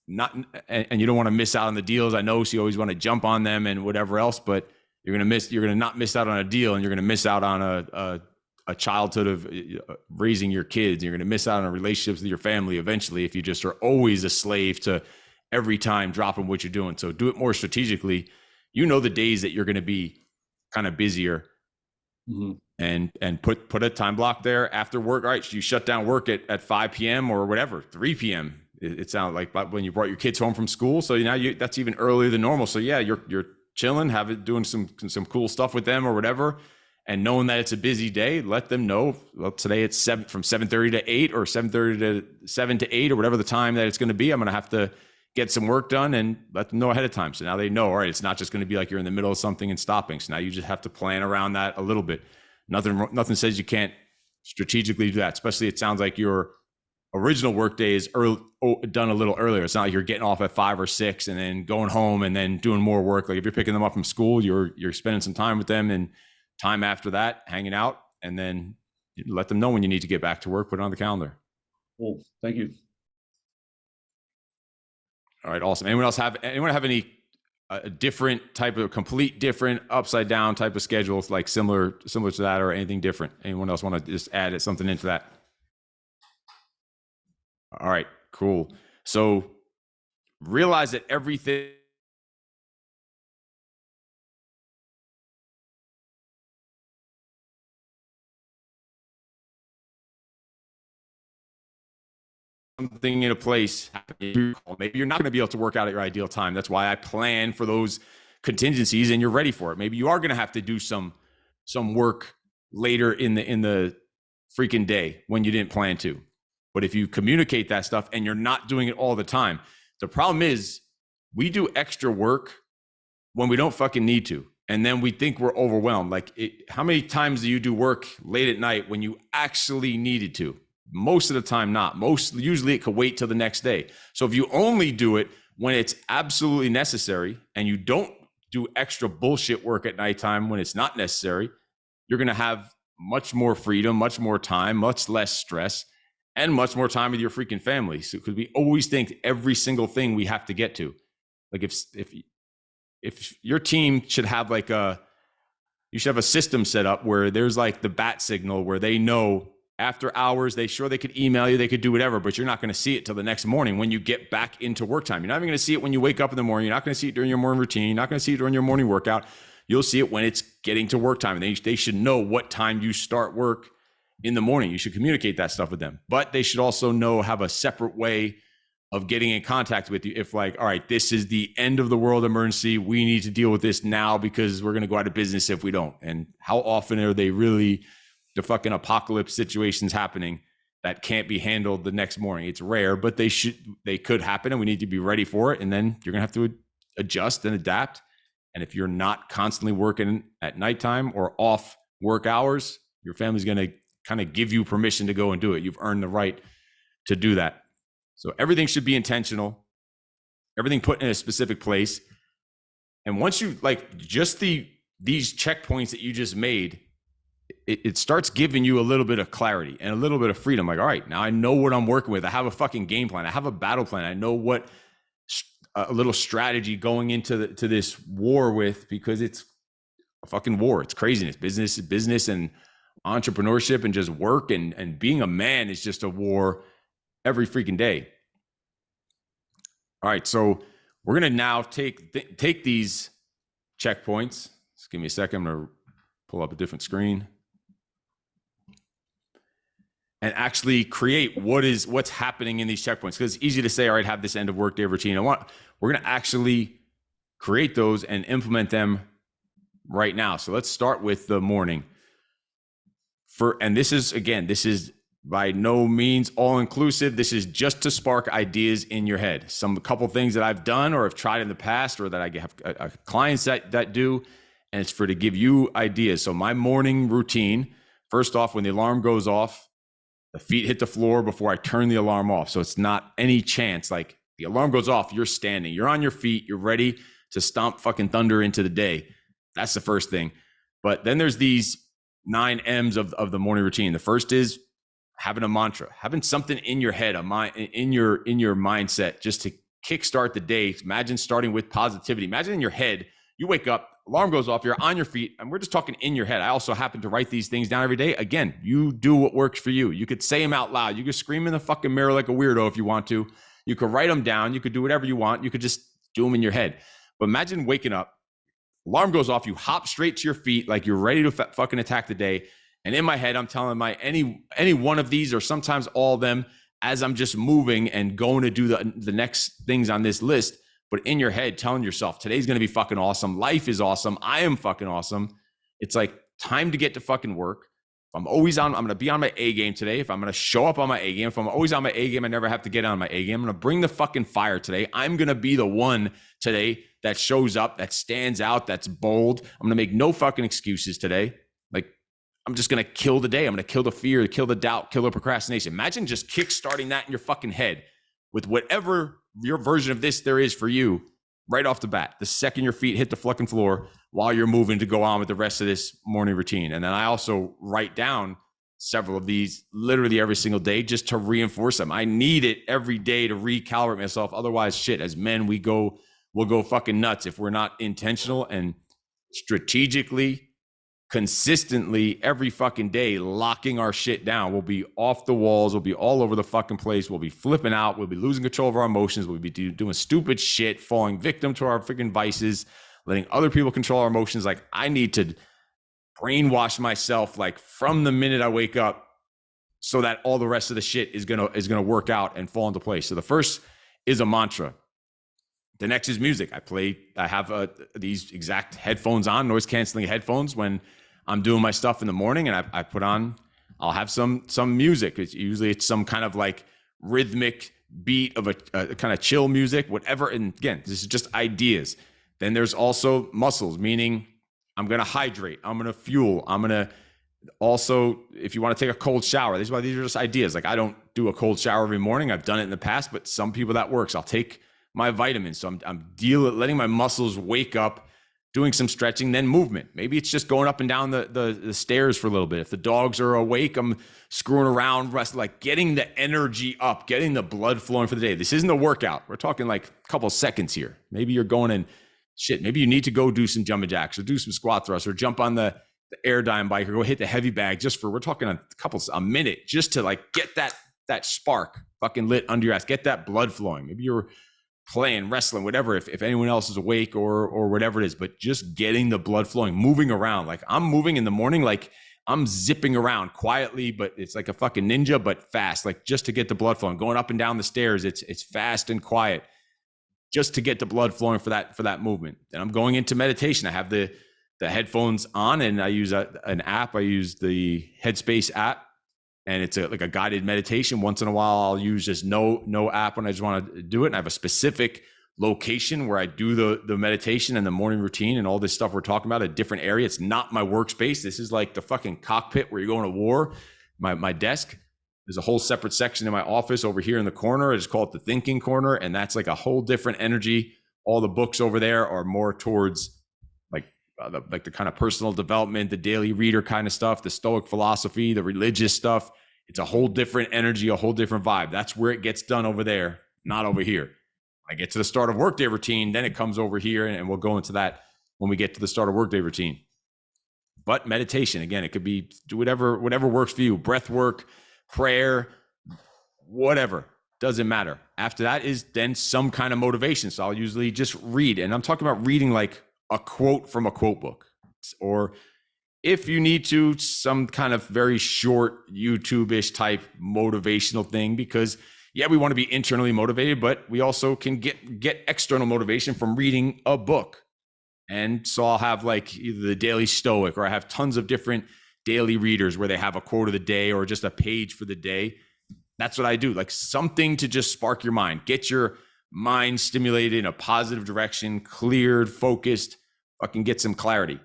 [SPEAKER 1] you don't want to miss out on the deals. I know, so you always want to jump on them and whatever else, but you're going to not miss out on a deal, and you're going to miss out on a childhood of raising your kids. You're going to miss out on relationships with your family eventually if you just are always a slave to every time dropping what you're doing. So do it more strategically. The days that you're going to be kind of busier, and put a time block there after work. All right, so you shut down work at 5 p.m. or whatever, 3 p.m. It sounded like when you brought your kids home from school. So now that's even earlier than normal. So yeah, you're chilling, doing some cool stuff with them or whatever. and knowing that it's a busy day, let them know, well, today it's from 7:30 to 8 or 7:30 to 7 to 8 or whatever the time that it's going to be. I'm going to have to get some work done, and let them know ahead of time. So now they know, all right, it's not just going to be like you're in the middle of something and stopping. So now you just have to plan around that a little bit. Nothing says you can't strategically do that, especially it sounds like your original work day is done a little earlier. It's not like you're getting off at 5 or 6 and then going home and then doing more work. Like if you're picking them up from school, you're spending some time with them, and time after that, hanging out, and then let them know when you need to get back to work, put it on the calendar.
[SPEAKER 5] Cool. Thank you.
[SPEAKER 1] All right, awesome. Anyone have any a different type of complete different upside down type of schedules, like similar to that, or anything different? Anyone else want to just add something into that? All right, cool. So realize that everything something in a place, maybe you're not going to be able to work out at your ideal time. That's why I plan for those contingencies, and you're ready for it. Maybe you are going to have to do some work later in the freaking day when you didn't plan to. But if you communicate that stuff and you're not doing it all the time, the problem is we do extra work when we don't fucking need to. And then we think we're overwhelmed. Like, how many times do you do work late at night when you actually needed to? Most of the time, not. Usually it could wait till the next day. So if you only do it when it's absolutely necessary, and you don't do extra bullshit work at nighttime when it's not necessary, you're going to have much more freedom, much more time, much less stress, and much more time with your freaking family. So, because we always think every single thing we have to get to. Like if your team should have you should have a system set up where there's like the bat signal, where they know after hours, they could email you, they could do whatever, but you're not going to see it till the next morning when you get back into work time. You're not even going to see it when you wake up in the morning. You're not going to see it during your morning routine. You're not going to see it during your morning workout. You'll see it when it's getting to work time. And they should know what time you start work in the morning. You should communicate that stuff with them, but they should also have a separate way of getting in contact with you. If like, all right, this is the end of the world emergency, we need to deal with this now because we're going to go out of business if we don't. And how often are they really the fucking apocalypse situations happening that can't be handled the next morning? It's rare, but they could happen, and we need to be ready for it. And then you're gonna have to adjust and adapt. And if you're not constantly working at nighttime or off work hours, your family's gonna kind of give you permission to go and do it. You've earned the right to do that. So everything should be intentional, everything put in a specific place. And once you just these checkpoints that you just made, it starts giving you a little bit of clarity and a little bit of freedom. Like, all right, now I know what I'm working with. I have a fucking game plan. I have a battle plan. I know what a little strategy going into this war with, because it's a fucking war. It's craziness. Business and entrepreneurship and just work and being a man is just a war every freaking day. All right, so we're gonna now take these checkpoints. Just give me a second. I'm gonna pull up a different screen and actually create what's happening in these checkpoints. Because it's easy to say, all right, have this end of workday routine. We're going to actually create those and implement them right now. So let's start with the morning. And this is by no means all inclusive. This is just to spark ideas in your head. A couple things that I've done or have tried in the past, or that I have clients that do, and it's to give you ideas. So my morning routine, first off, when the alarm goes off, the feet hit the floor before I turn the alarm off. So it's not any chance. Like, the alarm goes off, you're standing, you're on your feet, you're ready to stomp fucking thunder into the day. That's the first thing. But then there's these 9 M's of the morning routine. The first is having a mantra, having something in your head, in your mindset, just to kickstart the day. Imagine starting with positivity. Imagine in your head, you wake up, alarm goes off, you're on your feet, and we're just talking in your head. I also happen to write these things down every day. Again, you do what works for you. You could say them out loud. You could scream in the fucking mirror like a weirdo if you want to. You could write them down. You could do whatever you want. You could just do them in your head. But imagine waking up, alarm goes off, you hop straight to your feet like you're ready to fucking attack the day. And in my head, I'm telling any one of these, or sometimes all of them, as I'm just moving and going to do the next things on this list. But in your head, telling yourself, today's going to be fucking awesome. Life is awesome. I am fucking awesome. It's like time to get to fucking work. If I'm always on, I'm going to be on my A game today. If I'm going to show up on my A game, if I'm always on my A game, I never have to get on my A game. I'm going to bring the fucking fire today. I'm going to be the one today that shows up, that stands out, that's bold. I'm going to make no fucking excuses today. Like, I'm just going to kill the day. I'm going to kill the fear, kill the doubt, kill the procrastination. Imagine just kickstarting that in your fucking head with whatever your version of this there is for you right off the bat. The second your feet hit the fucking floor while you're moving to go on with the rest of this morning routine. And then I also write down several of these literally every single day just to reinforce them. I need it every day to recalibrate myself. Otherwise, shit, as men, we'll go fucking nuts if we're not intentional and strategically, consistently every fucking day locking our shit down. We'll be off the walls. We'll be all over the fucking place. We'll be flipping out. We'll be losing control of our emotions. We'll be doing stupid shit, falling victim to our freaking vices, letting other people control our emotions. Like, I need to brainwash myself like from the minute I wake up so that all the rest of the shit is gonna work out and fall into place. So the first is a mantra. The next is music. I have these exact headphones on, noise canceling headphones when I'm doing my stuff in the morning, and I'll have some music. It's some kind of like rhythmic beat of a kind of chill music, whatever. And again, this is just ideas. Then there's also muscles, meaning I'm going to hydrate. I'm going to fuel. I'm going to also, if you want to take a cold shower, these are just ideas. Like, I don't do a cold shower every morning. I've done it in the past, but some people that works. I'll take my vitamins. So I'm letting my muscles wake up, doing some stretching, then movement. Maybe it's just going up and down the stairs for a little bit. If the dogs are awake, I'm screwing around, like getting the energy up, getting the blood flowing for the day. This isn't a workout. We're talking like a couple seconds here. Maybe you're going in, shit, maybe you need to go do some jumping jacks or do some squat thrusts or jump on the Airdyne bike or go hit the heavy bag we're talking a minute just to like get that spark fucking lit under your ass, get that blood flowing. Maybe you're playing, wrestling, whatever, if anyone else is awake or whatever it is, but just getting the blood flowing, moving around. Like, I'm moving in the morning, like I'm zipping around quietly, but it's like a fucking ninja, but fast, like just to get the blood flowing, going up and down the stairs. It's fast and quiet just to get the blood flowing for that movement. Then I'm going into meditation. I have the headphones on and I use an app. I use the Headspace app, and it's like a guided meditation. Once in a while, I'll use just no app when I just want to do it. And I have a specific location where I do the meditation and the morning routine and all this stuff we're talking about, a different area. It's not my workspace. This is like the fucking cockpit where you're going to war. My desk. There's a whole separate section in my office over here in the corner. I just call it the thinking corner. And that's like a whole different energy. All the books over there are more towards like the kind of personal development, the daily reader kind of stuff, the Stoic philosophy, the religious stuff. It's a whole different energy, a whole different vibe. That's where it gets done over there, not over here. When I get to the start of workday routine, then it comes over here, and we'll go into that when we get to the start of workday routine. But meditation, again, it could be do whatever works for you. Breath work, prayer, whatever. Doesn't matter. After that is then some kind of motivation. So I'll usually just read. And I'm talking about reading like a quote from a quote book, or if you need to, some kind of very short YouTube-ish type motivational thing, because yeah, we want to be internally motivated, but we also can get external motivation from reading a book. And so I'll have like either the Daily Stoic, or I have tons of different daily readers where they have a quote of the day or just a page for the day. That's what I do. Like something to just spark your mind, get your mind stimulated in a positive direction, cleared, focused, fucking get some clarity.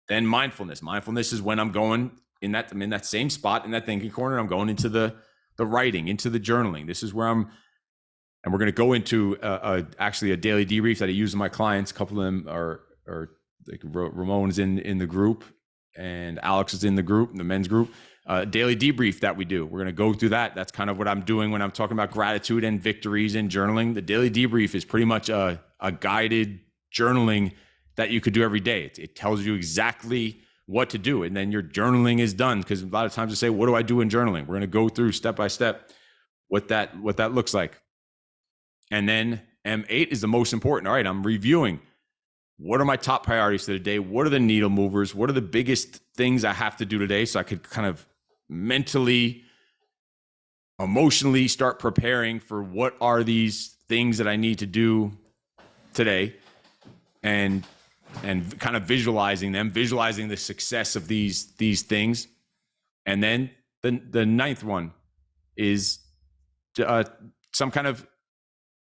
[SPEAKER 1] Then mindfulness. Mindfulness is when I'm in that same spot in that thinking corner. I'm going into the writing, into the journaling. This is where and we're going to go into actually a daily debrief that I use with my clients. A couple of them are like Ramon is in the group, and Alex is in the group, the men's group. Daily debrief that we do. We're going to go through that. That's kind of what I'm doing when I'm talking about gratitude and victories and journaling. The daily debrief is pretty much a guided journaling that you could do every day. It tells you exactly what to do. And then your journaling is done, because a lot of times you say, what do I do in journaling? We're going to go through step by step what that looks like. And then M8 is the most important. All right, I'm reviewing. What are my top priorities for the day? What are the needle movers? What are the biggest things I have to do today, so I could kind of mentally, emotionally start preparing for what are these things that I need to do today. And and kind of visualizing them, visualizing the success of these things. And then the ninth one is some kind of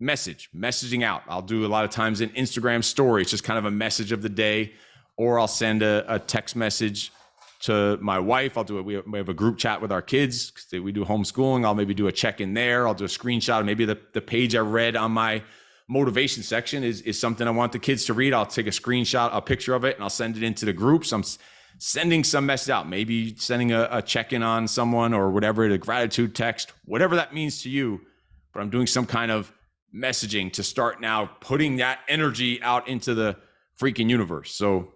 [SPEAKER 1] messaging out. I'll do a lot of times an Instagram story. It's just kind of a message of the day, or I'll send a text message to my wife. I'll do it. We have a group chat with our kids because we do homeschooling. I'll maybe do a check in there. I'll do a screenshot of maybe the page I read on my motivation section is something I want the kids to read. I'll take a screenshot, a picture of it, and I'll send it into the groups. I'm sending some message out, maybe sending a check-in on someone or whatever, a gratitude text, whatever that means to you. But I'm doing some kind of messaging to start now putting that energy out into the freaking universe. So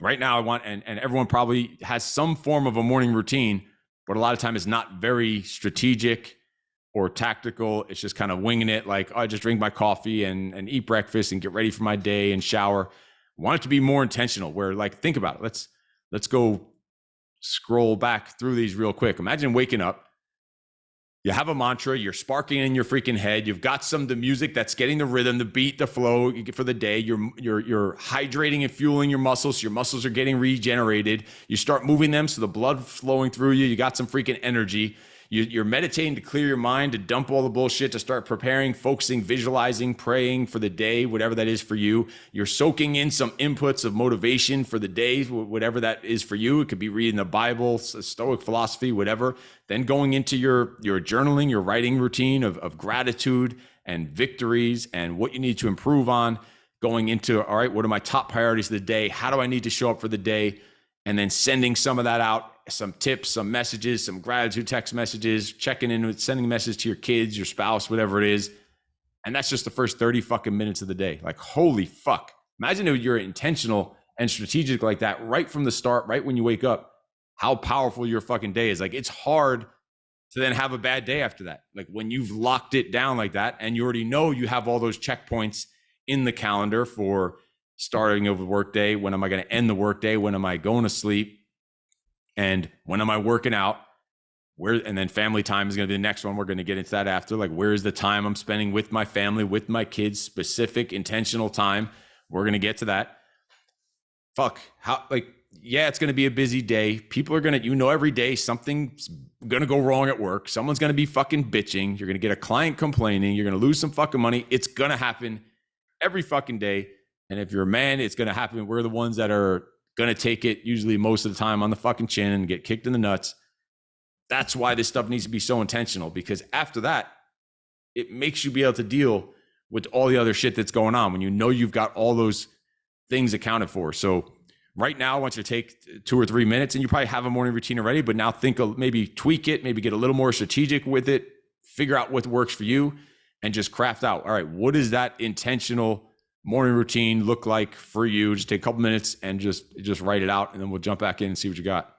[SPEAKER 1] right now I want, and everyone probably has some form of a morning routine, but a lot of time it's not very strategic or tactical. It's just kind of winging it. Like, oh, I just drink my coffee and eat breakfast and get ready for my day and shower. I want it to be more intentional where, like, think about it. Let's go scroll back through these real quick. Imagine waking up. You have a mantra, you're sparking in your freaking head. You've got the music that's getting the rhythm, the beat, the flow for the day. You're hydrating and fueling your muscles. Your muscles are getting regenerated. You start moving them so the blood flowing through you. You got some freaking energy. You're meditating to clear your mind, to dump all the bullshit, to start preparing, focusing, visualizing, praying for the day, whatever that is for you. You're soaking in some inputs of motivation for the day, whatever that is for you. It could be reading the Bible, Stoic philosophy, whatever. Then going into your journaling, your writing routine of gratitude and victories and what you need to improve on. Going into, all right, what are my top priorities of the day? How do I need to show up for the day? And then sending some of that out, some tips, some messages, some gratitude text messages, checking in with, sending a message to your kids, your spouse, whatever it is. And that's just the first 30 fucking minutes of the day. Like, holy fuck. Imagine if you're intentional and strategic like that right from the start, right when you wake up, how powerful your fucking day is. Like, it's hard to then have a bad day after that. Like, when you've locked it down like that and you already know you have all those checkpoints in the calendar for starting of the workday. When am I going to end the workday? When am I going to sleep? And when am I working out? And then family time is going to be the next one. We're going to get into that after. Like, where is the time I'm spending with my family, with my kids, specific, intentional time? We're going to get to that. Fuck. Yeah, it's going to be a busy day. People are going to, every day something's going to go wrong at work. Someone's going to be fucking bitching. You're going to get a client complaining. You're going to lose some fucking money. It's going to happen every fucking day. And if you're a man, it's going to happen. We're the ones that are going to take it usually most of the time on the fucking chin and get kicked in the nuts. That's why this stuff needs to be so intentional, because after that, it makes you be able to deal with all the other shit that's going on when you know you've got all those things accounted for. So right now, I want you to take 2 or 3 minutes, and you probably have a morning routine already, but now think of maybe tweak it, maybe get a little more strategic with it, figure out what works for you, and just craft out, all right, what is that intentional morning routine look like for you? Just take a couple minutes and just write it out, and then we'll jump back in and see what you got.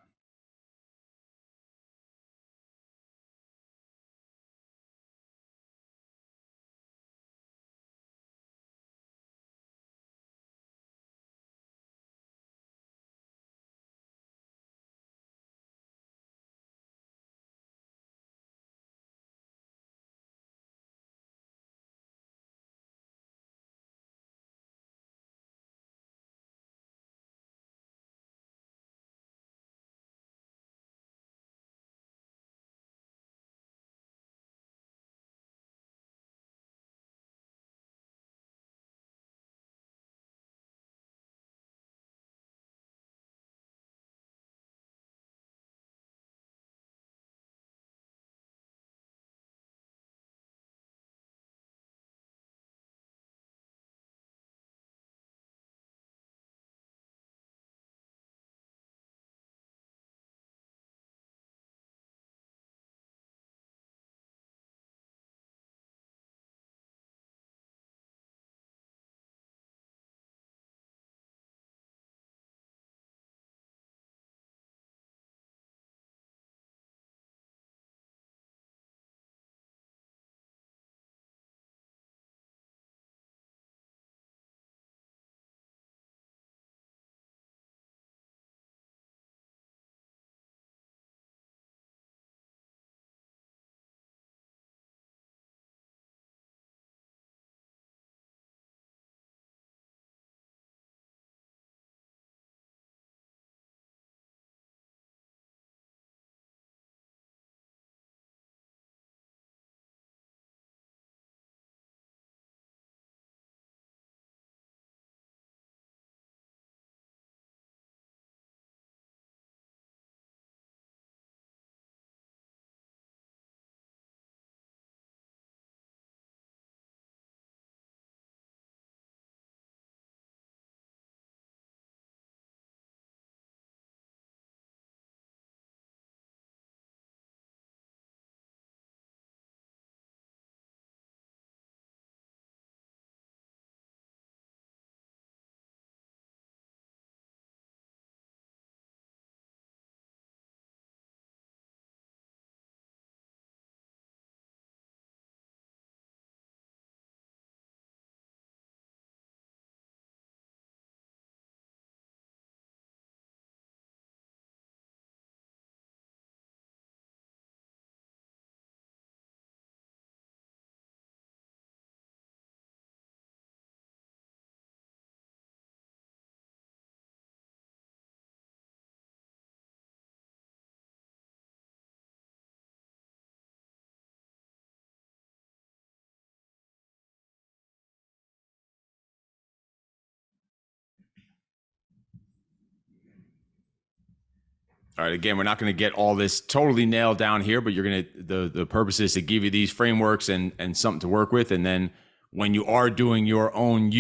[SPEAKER 1] All right. Again, we're not going to get all this totally nailed down here, but you're going to, the purpose is to give you these frameworks and something to work with. And then when you are doing your own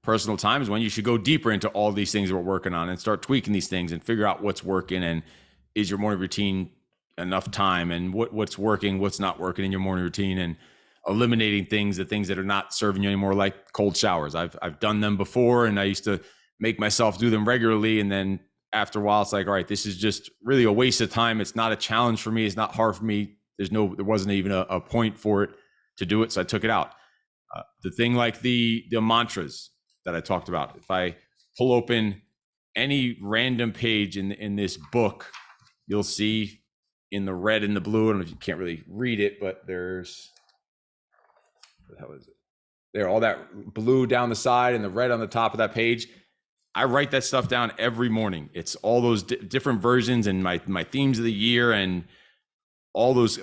[SPEAKER 1] personal time is when you should go deeper into all these things that we're working on and start tweaking these things and figure out what's working and is your morning routine enough time and what's working, what's not working in your morning routine, and eliminating the things that are not serving you anymore, like cold showers. I've done them before and I used to make myself do them regularly. And then after a while, it's like, all right, this is just really a waste of time. It's not a challenge for me. It's not hard for me. There wasn't even a point for it to do it. So I took it out. The thing like the mantras that I talked about, if I pull open any random page in this book, you'll see in the red and the blue, I don't know if you can't really read it, but there's, what the hell is it? There, all that blue down the side and the red on the top of that page. I write that stuff down every morning. It's all those different versions and my themes of the year and all those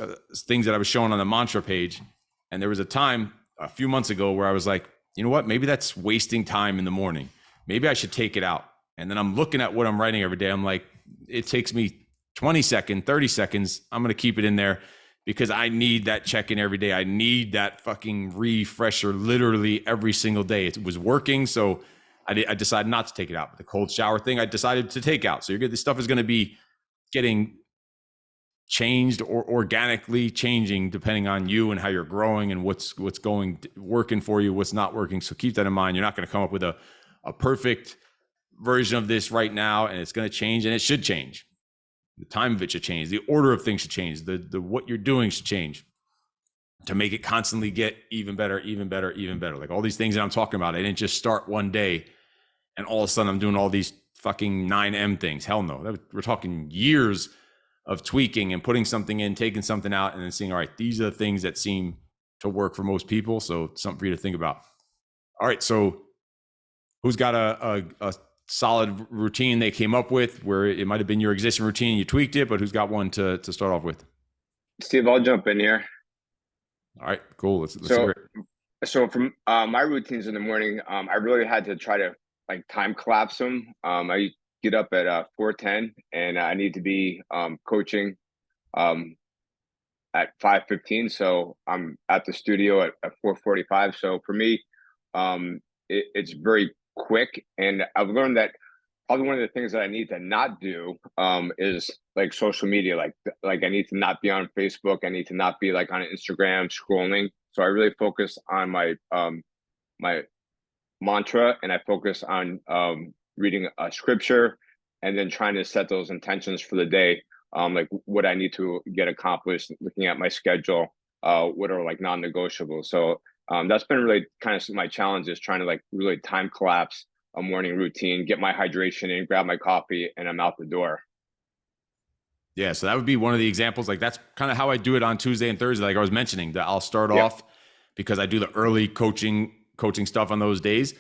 [SPEAKER 1] things that I was showing on the mantra page. And there was a time a few months ago where I was like, you know what? Maybe that's wasting time in the morning. Maybe I should take it out. And then I'm looking at what I'm writing every day. I'm like, it takes me 20 seconds, 30 seconds. I'm going to keep it in there because I need that check-in every day. I need that fucking refresher literally every single day. It was working. So I decided not to take it out. But the cold shower thing, I decided to take out. So this stuff is going to be getting changed or organically changing depending on you and how you're growing and what's working for you, what's not working. So keep that in mind. You're not going to come up with a perfect version of this right now, and it's going to change, and it should change. The time of it should change. The order of things should change. The what you're doing should change to make it constantly get even better, even better, even better. Like all these things that I'm talking about, I didn't just start one day and all of a sudden I'm doing all these fucking 9M things. Hell no. We're talking years of tweaking and putting something in, taking something out, and then seeing, all right, these are the things that seem to work for most people. So something for you to think about. All right. So who's got a solid routine they came up with where it might've been your existing routine and you tweaked it, but who's got one to start off with?
[SPEAKER 9] Steve, I'll jump in here.
[SPEAKER 1] All right, cool. Let's hear it.
[SPEAKER 9] So from my routines in the morning, I really had to try to like time collapse them. I get up at 4:10 and I need to be coaching at 5:15. So I'm at the studio at 4:45. So for me, it's very quick. And I've learned that probably one of the things that I need to not do is like social media. Like I need to not be on Facebook. I need to not be like on Instagram scrolling. So I really focus on my my mantra, and I focus on reading a scripture and then trying to set those intentions for the day. Like what I need to get accomplished, looking at my schedule, what are like non-negotiables. So that's been really kind of my challenge, is trying to like really time collapse a morning routine, get my hydration in, grab my coffee, and I'm out the door.
[SPEAKER 1] Yeah, so that would be one of the examples. Like that's kind of how I do it on Tuesday and Thursday. Like I was mentioning, that I'll start off because I do the early coaching stuff on those days.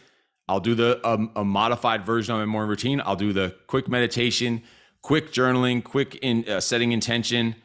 [SPEAKER 1] I'll do a modified version of my morning routine. I'll do the quick meditation, quick journaling, quick setting intention,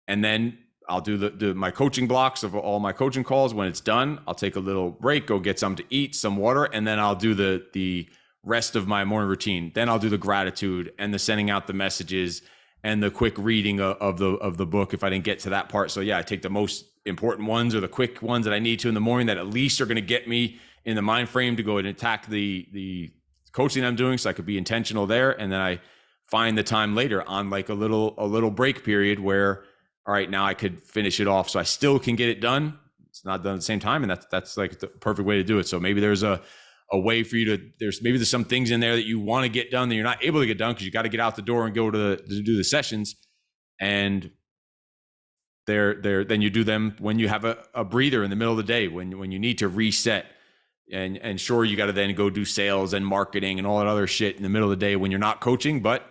[SPEAKER 1] and then I'll do my coaching blocks of all my coaching calls. When it's done, I'll take a little break, go get something to eat, some water, and then I'll do the rest of my morning routine. Then I'll do the gratitude and the sending out the messages and the quick reading of the book if I didn't get to that part. So yeah, I take the most important ones or the quick ones that I need to in the morning that at least are going to get me in the mind frame to go and attack the coaching I'm doing, so I could be intentional there. And then I find the time later on like a little break period where, all right, now I could finish it off so I still can get it done. It's not done at the same time. And that's like the perfect way to do it. So maybe there's a way for you to, there's some things in there that you want to get done that you're not able to get done because you got to get out the door and go to do the sessions. And then you do them when you have a breather in the middle of the day, when you need to reset. And sure, you got to then go do sales and marketing and all that other shit in the middle of the day when you're not coaching, but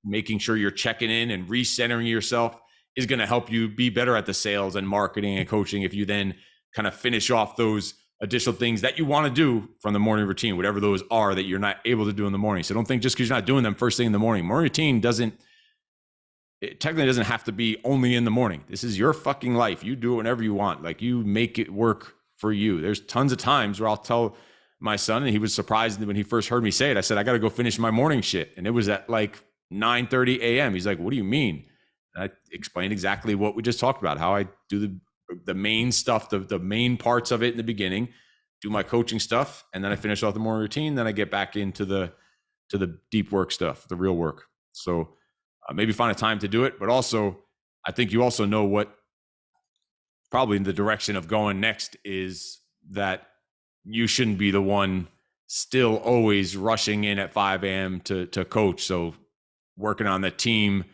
[SPEAKER 1] making sure you're checking in and recentering yourself is going to help you be better at the sales and marketing and coaching if you then kind of finish off those additional things that you want to do from the morning routine, whatever those are that you're not able to do in the morning. So don't think just because you're not doing them first thing in the morning. Morning routine technically doesn't have to be only in the morning. This is your fucking life. You do it whenever you want. Like you make it work for you. There's tons of times where I'll tell my son, and he was surprised when he first heard me say it. I said, I got to go finish my morning shit. And it was at like 9:30 a.m. He's like, what do you mean? And I explained exactly what we just talked about, how I do the main stuff, the main parts of it in the beginning, do my coaching stuff, and then I finish off the morning routine. Then I get back into the deep work stuff, the real work. So maybe find a time to do it. But also, I think you also know what probably the direction of going next is, that you shouldn't be the one still always rushing in at 5 a.m. to coach. So working on the team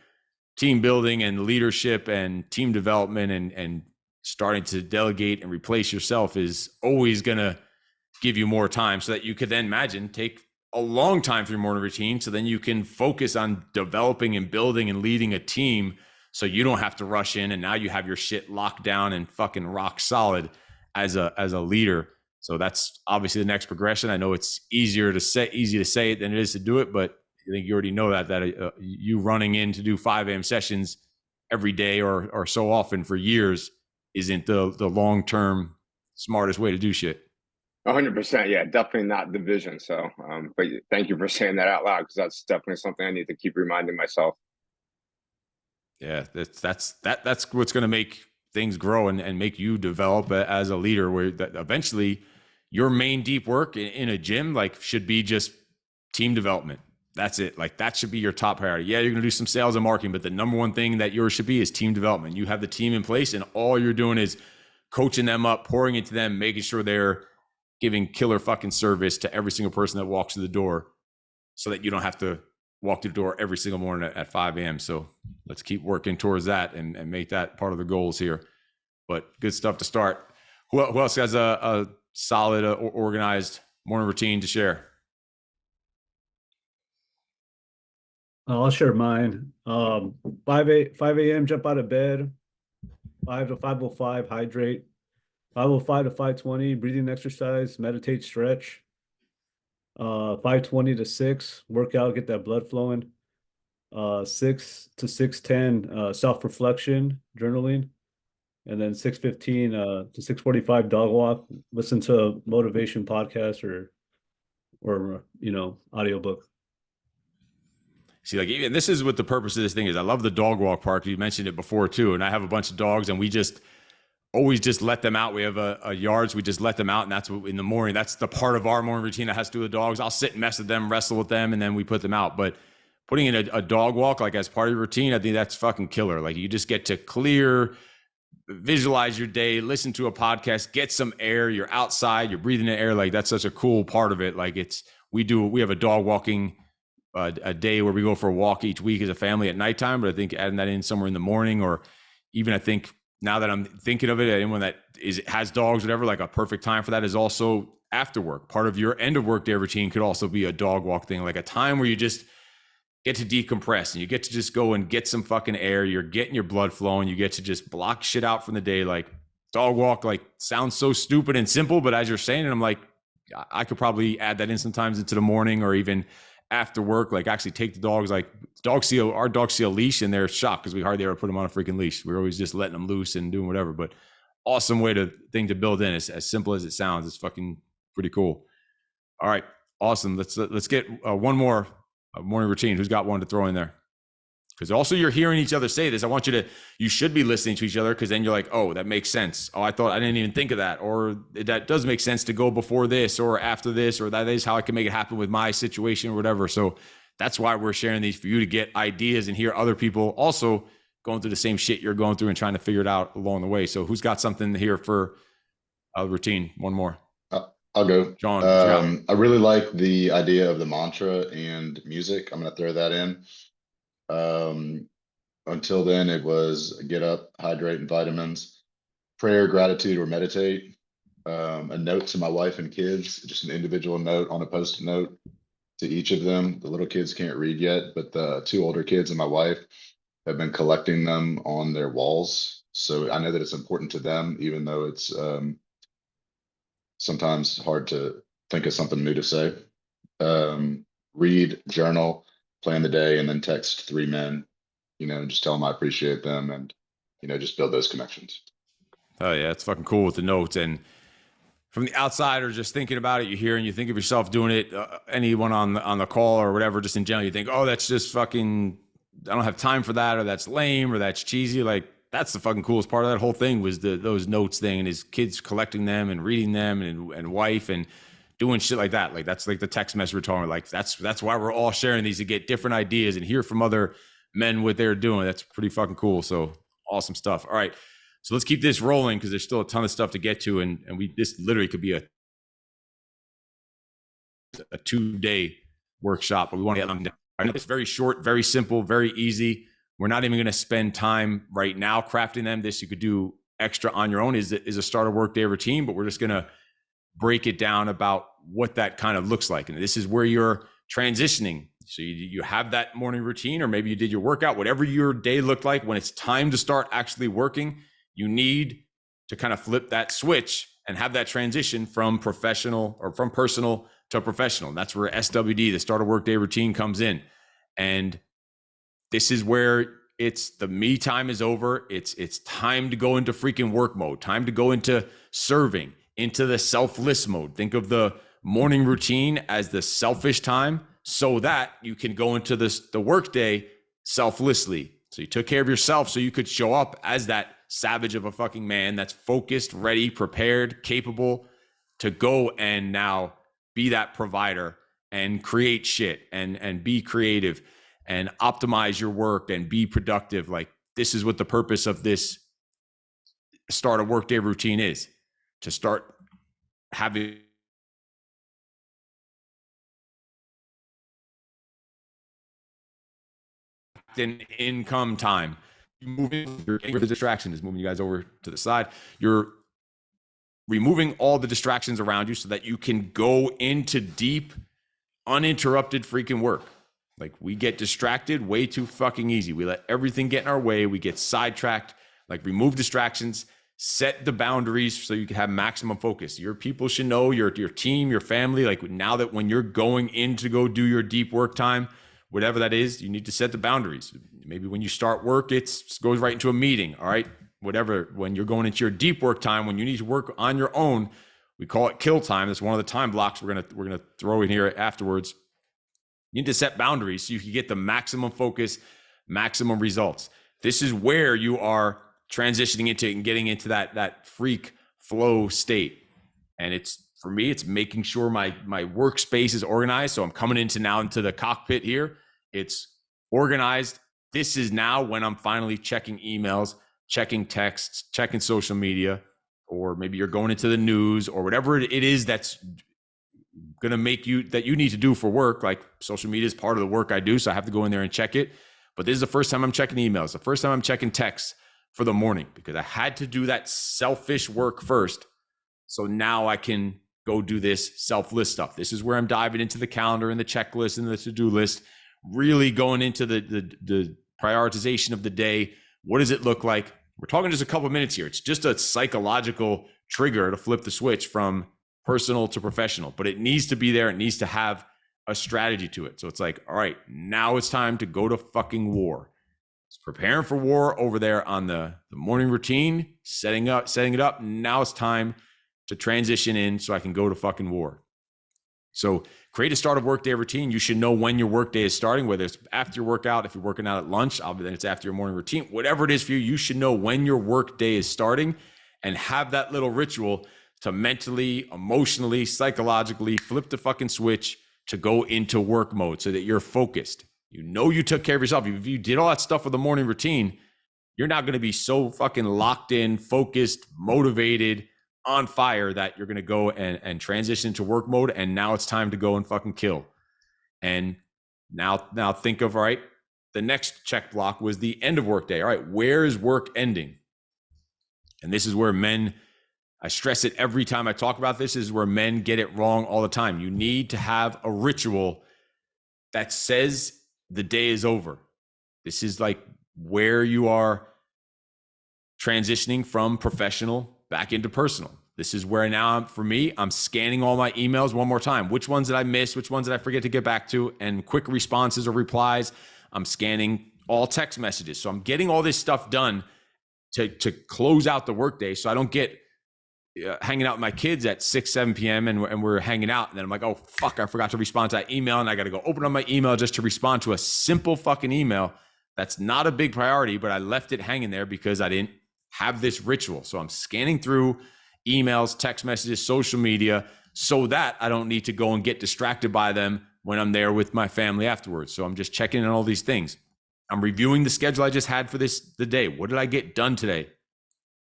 [SPEAKER 1] building and leadership and team development and starting to delegate and replace yourself is always going to give you more time, so that you could then imagine take a long time for your morning routine. So then you can focus on developing and building and leading a team, so you don't have to rush in. And now you have your shit locked down and fucking rock solid as a leader. So that's obviously the next progression. I know it's easy to say it than it is to do it, but I think you already know that you running in to do 5 a.m. sessions every day or so often for years isn't the long-term smartest way to do shit.
[SPEAKER 9] 100%. Yeah, definitely not the vision. So, but thank you for saying that out loud, because that's definitely something I need to keep reminding myself.
[SPEAKER 1] Yeah, that's what's going to make things grow and make you develop as a leader, where that eventually your main deep work in a gym should be just team development. That's it. That should be your top priority. Yeah, you're going to do some sales and marketing, but the number one thing that yours should be is team development. You have the team in place, and all you're doing is coaching them up, pouring into them, making sure they're giving killer fucking service to every single person that walks through the door, so that you don't have to walk through the door every single morning at 5 a.m. So let's keep working towards that and make that part of the goals here. But good stuff to start. Who else has a solid, organized morning routine to share?
[SPEAKER 5] I'll share mine. 5 a.m. jump out of bed. 5 to 5:05 hydrate. 5:05 to 5:20 breathing exercise, meditate, stretch. 5:20 to 6 workout, get that blood flowing. 6 to 6:10 self-reflection, journaling. And then 6:15 to 6:45 dog walk, listen to a motivation podcast or audiobook.
[SPEAKER 1] See, even this is what the purpose of this thing is. I love the dog walk part. You mentioned it before too. And I have a bunch of dogs, and we just always just let them out. We have a yard, so we just let them out. And that's what in the morning, that's the part of our morning routine that has to do with dogs. I'll sit and mess with them, wrestle with them, and then we put them out. But putting in a dog walk, as part of your routine, I think that's fucking killer. You just get to visualize your day, listen to a podcast, get some air. You're outside, you're breathing the air. That's such a cool part of it. We have a dog walking a day where we go for a walk each week as a family at nighttime. But I think adding that in somewhere in the morning, or even I think now that I'm thinking of it, anyone that has dogs, whatever, a perfect time for that is also after work. Part of your end of work day routine could also be a dog walk thing, a time where you just get to decompress and you get to just go and get some fucking air. You're getting your blood flowing. You get to just block shit out from the day. Dog walk, sounds so stupid and simple, but as you're saying it, I'm I could probably add that in sometimes into the morning or even after work. Actually take the dogs, our dogs see a leash and they're shocked because we hardly ever put them on a freaking leash. We're always just letting them loose and doing whatever. But awesome thing to build in. It's as simple as it sounds. It's fucking pretty cool. All right, awesome. Let's get one more morning routine. Who's got one to throw in there? Because also you're hearing each other say this. You should be listening to each other, because then you're like, oh, that makes sense. Oh, I didn't even think of that. Or that does make sense to go before this or after this, or that is how I can make it happen with my situation or whatever. So that's why we're sharing these, for you to get ideas and hear other people also going through the same shit you're going through and trying to figure it out along the way. So who's got something here for a routine? One more.
[SPEAKER 8] I'll go.
[SPEAKER 1] John,
[SPEAKER 8] I really like the idea of the mantra and music. I'm going to throw that in. Until then, it was get up, hydrate, and vitamins, prayer, gratitude, or meditate. A note to my wife and kids, just an individual note on a post-it note to each of them. The little kids can't read yet, but the two older kids and my wife have been collecting them on their walls. So I know that it's important to them, even though it's sometimes hard to think of something new to say. Read, journal, plan the day, and then text 3 men, just tell them I appreciate them, and, just build those connections.
[SPEAKER 1] Oh yeah, it's fucking cool with the notes. And from the outside or just thinking about it, you hear and you think of yourself doing it, anyone on the call or whatever, just in general, you think, oh, that's just fucking, I don't have time for that, or that's lame, or that's cheesy. Like, that's the fucking coolest part of that whole thing was those notes thing, and his kids collecting them and reading them, and wife and doing shit like that. Like, that's like the text message we're talking, like that's why we're all sharing these, to get different ideas and hear from other men what they're doing. That's pretty fucking cool. So awesome stuff. All right. So let's keep this rolling, because there's still a ton of stuff to get to, and this literally could be a 2-day workshop, but we want to get them down. I know it's very short, very simple, very easy. We're not even going to spend time right now crafting them. This you could do extra on your own, is a starter workday routine, but we're just going to break it down about what that kind of looks like. And this is where you're transitioning. So you have that morning routine, or maybe you did your workout, whatever your day looked like. When it's time to start actually working, you need to kind of flip that switch and have that transition from professional or from personal to professional. And that's where SWD, the starter workday routine, comes in. And this is where it's the me time is over. It's time to go into freaking work mode, time to go into serving, into the selfless mode. Think of the morning routine as the selfish time, so that you can go into the workday selflessly. So you took care of yourself so you could show up as that savage of a fucking man that's focused, ready, prepared, capable to go and now be that provider and create shit and be creative and optimize your work and be productive. Like, this is what the purpose of this start a workday routine is, to start having an income time. You're getting rid of the distraction, is moving you guys over to the side. You're removing all the distractions around you so that you can go into deep, uninterrupted freaking work. Like, we get distracted way too fucking easy. We let everything get in our way. We get sidetracked. Like, remove distractions, set the boundaries so you can have maximum focus. Your people should know, your team, your family, like, now that when you're going in to go do your deep work time, whatever that is, you need to set the boundaries. Maybe when you start work, it goes right into a meeting. All right. Whatever. When you're going into your deep work time, when you need to work on your own, we call it kill time. That's one of the time blocks we're gonna throw in here afterwards. You need to set boundaries so you can get the maximum focus, maximum results. This is where you are transitioning into and getting into that freak flow state. And for me, it's making sure my workspace is organized. So I'm coming into the cockpit here. It's organized. This is now when I'm finally checking emails, checking texts, checking social media, or maybe you're going into the news or whatever it is that's going to make that you need to do for work. Like, social media is part of the work I do, so I have to go in there and check it. But this is the first time I'm checking emails, the first time I'm checking texts for the morning, because I had to do that selfish work first. So now I can go do this selfless stuff. This is where I'm diving into the calendar and the checklist and the to-do list, really going into the prioritization of the day. What does it look like? We're talking just a couple of minutes here. It's just a psychological trigger to flip the switch from personal to professional, but it needs to be there. It needs to have a strategy to it. So it's like, all right, now it's time to go to fucking war. It's preparing for war over there on the morning routine, setting it up. Now it's time to transition in so I can go to fucking war. So create a start of workday routine. You should know when your workday is starting, whether it's after your workout, if you're working out at lunch, then it's after your morning routine, whatever it is for you, you should know when your workday is starting and have that little ritual to mentally, emotionally, psychologically flip the fucking switch to go into work mode so that you're focused. You know, you took care of yourself. If you did all that stuff with the morning routine, you're not going to be so fucking locked in, focused, motivated, on fire that you're going to go and transition to work mode. And now it's time to go and fucking kill. And now think of, all right, the next check block was the end of work day. All right, where is work ending? And this is where men, I stress it every time I talk about this, is where men get it wrong all the time. You need to have a ritual that says the day is over. This is like where you are transitioning from professional back into personal. This is where now, for me, I'm scanning all my emails one more time. Which ones did I miss? Which ones did I forget to get back to? And quick responses or replies. I'm scanning all text messages. So I'm getting all this stuff done to close out the workday so I don't get hanging out with my kids at 6, 7 p.m. and we're hanging out. And then I'm like, oh, fuck, I forgot to respond to that email. And I got to go open up my email just to respond to a simple fucking email. That's not a big priority, but I left it hanging there because I didn't have this ritual. So I'm scanning through emails, text messages, social media, so that I don't need to go and get distracted by them when I'm there with my family afterwards. So I'm just checking in on all these things. I'm reviewing the schedule I just had for the day. What did I get done today?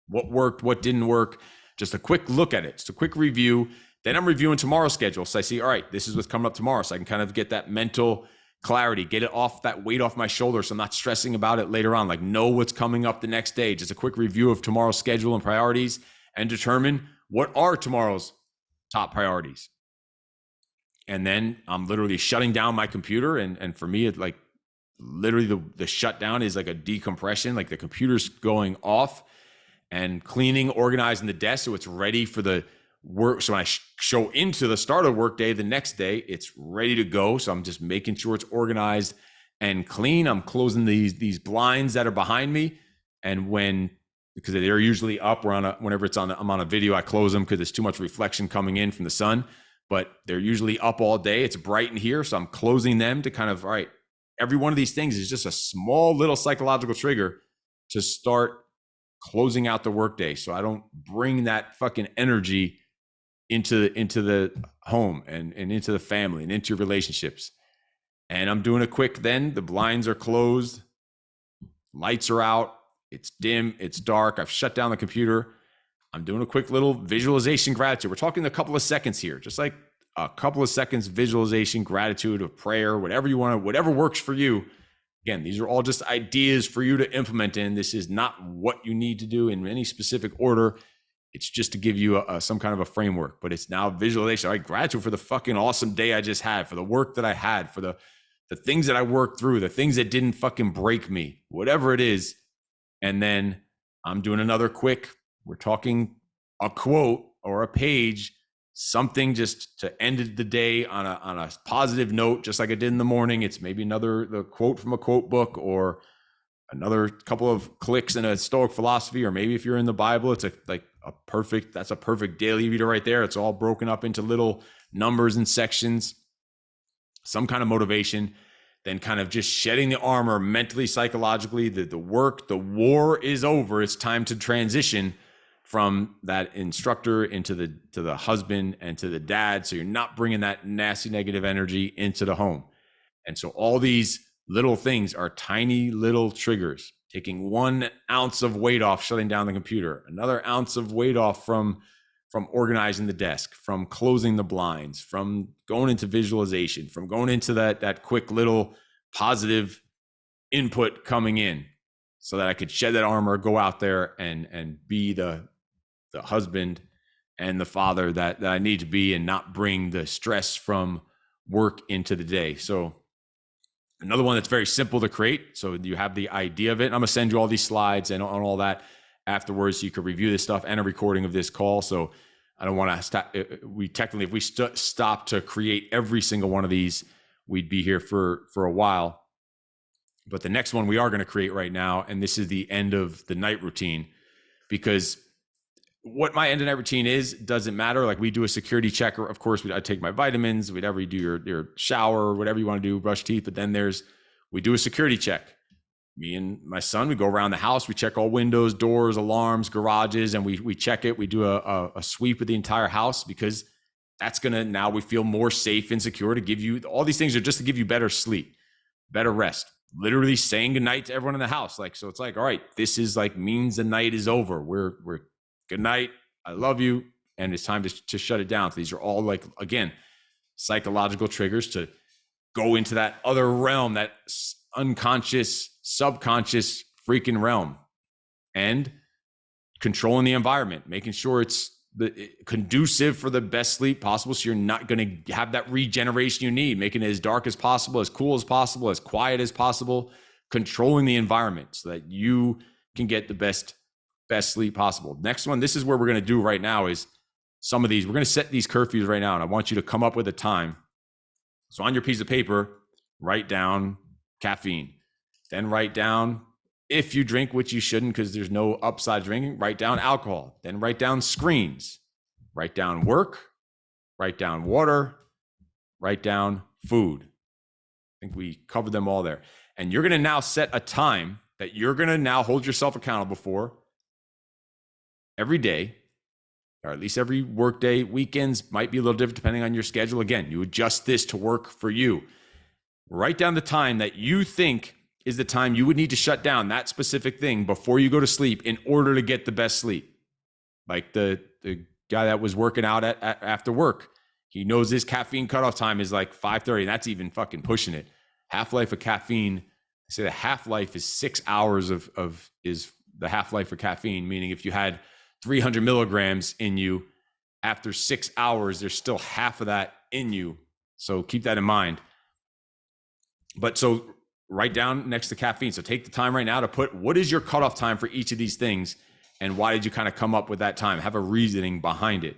[SPEAKER 1] What worked? What didn't work? Just a quick look at it. Just a quick review. Then I'm reviewing tomorrow's schedule. So I see, all right, this is what's coming up tomorrow. So I can kind of get that mental clarity, get it off, that weight off my shoulders. So I'm not stressing about it later on. Like, know what's coming up the next day. Just a quick review of tomorrow's schedule and priorities, and determine what are tomorrow's top priorities. And then I'm literally shutting down my computer. And for me, it like literally the shutdown is like a decompression, like the computer's going off, and cleaning, organizing the desk so it's ready for the work. So when I show into the start of the work day, the next day, it's ready to go. So I'm just making sure it's organized and clean. I'm closing these blinds that are behind me. And because they're usually up, whenever I'm on a video, I close them because there's too much reflection coming in from the sun, but they're usually up all day. It's bright in here. So I'm closing them to kind of, all right, every one of these things is just a small little psychological trigger to start closing out the workday, so I don't bring that fucking energy into the home and into the family and into your relationships. And I'm doing a quick, then the blinds are closed, lights are out, it's dim, it's dark, I've shut down the computer. I'm doing a quick little visualization gratitude. We're talking a couple of seconds here, just like a couple of seconds visualization, gratitude, of prayer, whatever you want to, whatever works for you. Again, these are all just ideas for you to implement in. This is not what you need to do in any specific order. It's just to give you some kind of a framework, but it's now visualization. All right, gratitude for the fucking awesome day I just had, for the work that I had, for the things that I worked through, the things that didn't fucking break me, whatever it is. And then I'm doing another quick, we're talking a quote or a page, something just to end the day on a positive note, just like I did in the morning. It's maybe the quote from a quote book, or another couple of clicks in a Stoic philosophy, or maybe if you're in the Bible, it's that's a perfect daily reader right there. It's all broken up into little numbers and sections, some kind of motivation, then kind of just shedding the armor mentally, psychologically. The war is over. It's time to transition from that instructor into the husband and to the dad. So you're not bringing that nasty negative energy into the home. And so all these little things are tiny little triggers, taking 1 ounce of weight off, shutting down the computer, another ounce of weight off from organizing the desk, from closing the blinds, from going into visualization, from going into that quick little positive input coming in, so that I could shed that armor, go out there and be the husband and the father that I need to be, and not bring the stress from work into the day. So another one that's very simple to create. So you have the idea of it. I'm going to send you all these slides and on all that afterwards, so you can review this stuff, and a recording of this call. So I don't want to stop. If we stop to create every single one of these, we'd be here for a while. But the next one we are going to create right now, and this is the end of the night routine, because what my end of night routine is doesn't matter. Like, we do a security check. Of course, I take my vitamins, whatever you do, your shower, whatever you want to do, brush teeth. But then we do a security check. Me and my son, we go around the house. We check all windows, doors, alarms, garages, and we check it. We do a sweep of the entire house, because that's going to, now we feel more safe and secure to give you, all these things are just to give you better sleep, better rest. Literally saying goodnight to everyone in the house. Like, so it's like, all right, this is like, means the night is over. We're good night, I love you, and it's time to shut it down. So these are all, like, again, psychological triggers to go into that other realm, that unconscious, subconscious freaking realm, and controlling the environment, making sure it's conducive for the best sleep possible, so you're not going to have that regeneration you need, making it as dark as possible, as cool as possible, as quiet as possible, controlling the environment so that you can get the best sleep possible. Next one, this is where we're going to do right now, is some of these, we're going to set these curfews right now, and I want you to come up with a time. So on your piece of paper, write down caffeine, then write down If you drink, which you shouldn't because there's no upside drinking, write down alcohol, then write down screens, write down work, write down water, write down food. I think we covered them all there. And you're going to now set a time that you're going to now hold yourself accountable for every day, or at least every work day. Weekends might be a little different depending on your schedule. Again, you adjust this to work for you. Write down the time that you think is the time you would need to shut down that specific thing before you go to sleep in order to get the best sleep. Like the guy that was working out after work, he knows his caffeine cutoff time is like 5:30, and that's even fucking pushing it. Half-life of caffeine, they say the half-life is 6 hours is the half-life for caffeine, meaning if you had 300 milligrams in you, after 6 hours, there's still half of that in you. So keep that in mind. But so write down next to caffeine. So take the time right now to put what is your cutoff time for each of these things, and why did you kind of come up with that time? Have a reasoning behind it.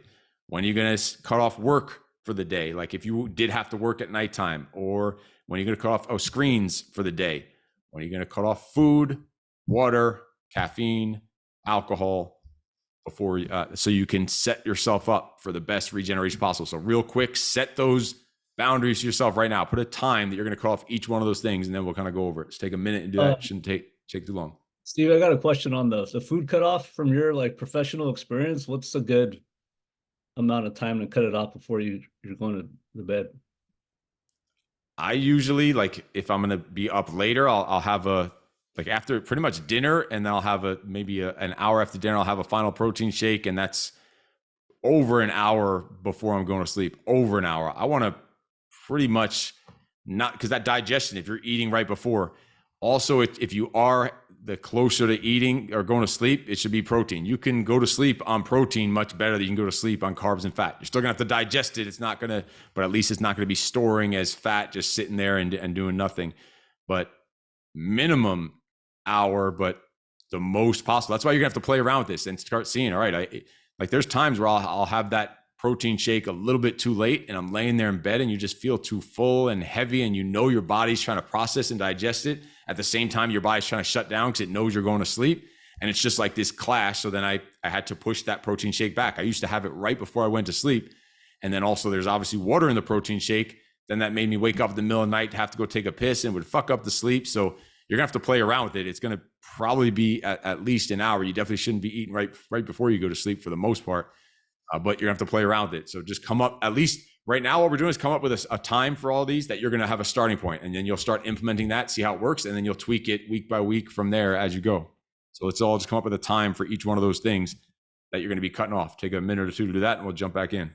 [SPEAKER 1] When are you going to cut off work for the day? Like if you did have to work at nighttime, or when are you going to cut off screens for the day? When are you going to cut off food, water, caffeine, alcohol before, so you can set yourself up for the best regeneration possible. So real quick, set those boundaries to yourself right now. Put a time that you're going to cut off each one of those things, and then we'll kind of go over it. Just take a minute and do that. It shouldn't take too long.
[SPEAKER 5] Steve, I got a question on the food cutoff from your like professional experience. What's a good amount of time to cut it off before you're going to the bed?
[SPEAKER 1] I usually, like, if I'm going to be up later, I'll have like after pretty much dinner, and then I'll have maybe an hour after dinner, I'll have a final protein shake, and that's over an hour before I'm going to sleep. Over an hour. I want to pretty much not, because that digestion, if you're eating right before, also if you are the closer to eating or going to sleep, it should be protein. You can go to sleep on protein much better than you can go to sleep on carbs and fat. You're still gonna have to digest it. It's not gonna, but at least it's not gonna be storing as fat, just sitting there and doing nothing. But minimum hour, but the most possible. That's why you're gonna have to play around with this and start seeing, all right, like there's times where I'll have that protein shake a little bit too late, and I'm laying there in bed, and you just feel too full and heavy, and you know your body's trying to process and digest it. At the same time, your body's trying to shut down because it knows you're going to sleep. And it's just like this clash. So then I had to push that protein shake back. I used to have it right before I went to sleep. And then also there's obviously water in the protein shake. Then that made me wake up in the middle of the night, have to go take a piss, and would fuck up the sleep. So you're gonna have to play around with it. It's gonna probably be at least an hour. You definitely shouldn't be eating right before you go to sleep for the most part. But you're gonna have to play around with it. So just come up, at least right now, what we're doing is come up with a time for all these that you're gonna have a starting point, and then you'll start implementing that, see how it works, and then you'll tweak it week by week from there as you go. So let's all just come up with a time for each one of those things that you're gonna be cutting off. Take a minute or two to do that, and we'll jump back in.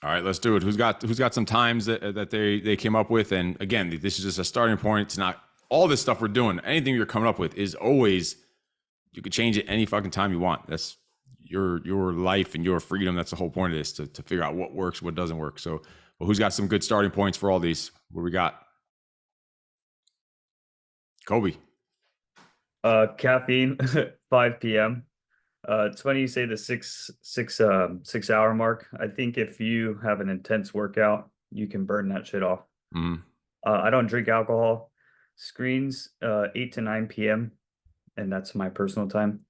[SPEAKER 1] All right, let's do it. Who's got some times that they came up with? And again, this is just a starting point. It's not all this stuff we're doing. Anything you're coming up with is always, you could change it any fucking time you want. your life and your freedom. That's the whole point of this, to figure out what works, what doesn't work. So, well, who's got some good starting points for all these? What do we got? Kobe.
[SPEAKER 6] Caffeine, 5 p.m. It's funny you say the 6 hour mark. I think if you have an intense workout, you can burn that shit off.
[SPEAKER 1] Mhm.
[SPEAKER 6] I don't drink alcohol. Screens 8 to 9 p.m. and that's my personal time.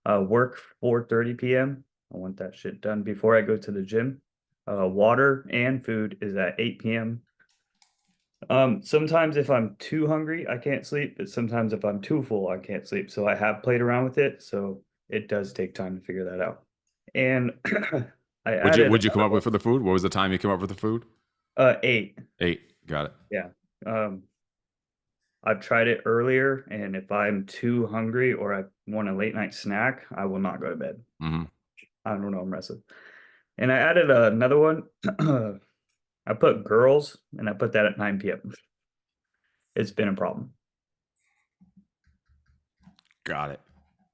[SPEAKER 6] Work 4:30 p.m. I want that shit done before I go to the gym. Water and food is at 8 p.m. Sometimes if I'm too hungry, I can't sleep, but sometimes if I'm too full, I can't sleep. So I have played around with it. So it does take time to figure that out. And I
[SPEAKER 1] What'd you come up with for the food? What was the time you came up with the food?
[SPEAKER 6] 8.
[SPEAKER 1] 8. Got it.
[SPEAKER 6] Yeah. I've tried it earlier, and if I'm too hungry or I want a late night snack, I will not go to bed.
[SPEAKER 1] Mm-hmm.
[SPEAKER 6] I don't know, I'm messing. And I added another one. I put girls, and I put that at 9 p.m. It's been a problem.
[SPEAKER 1] Got it.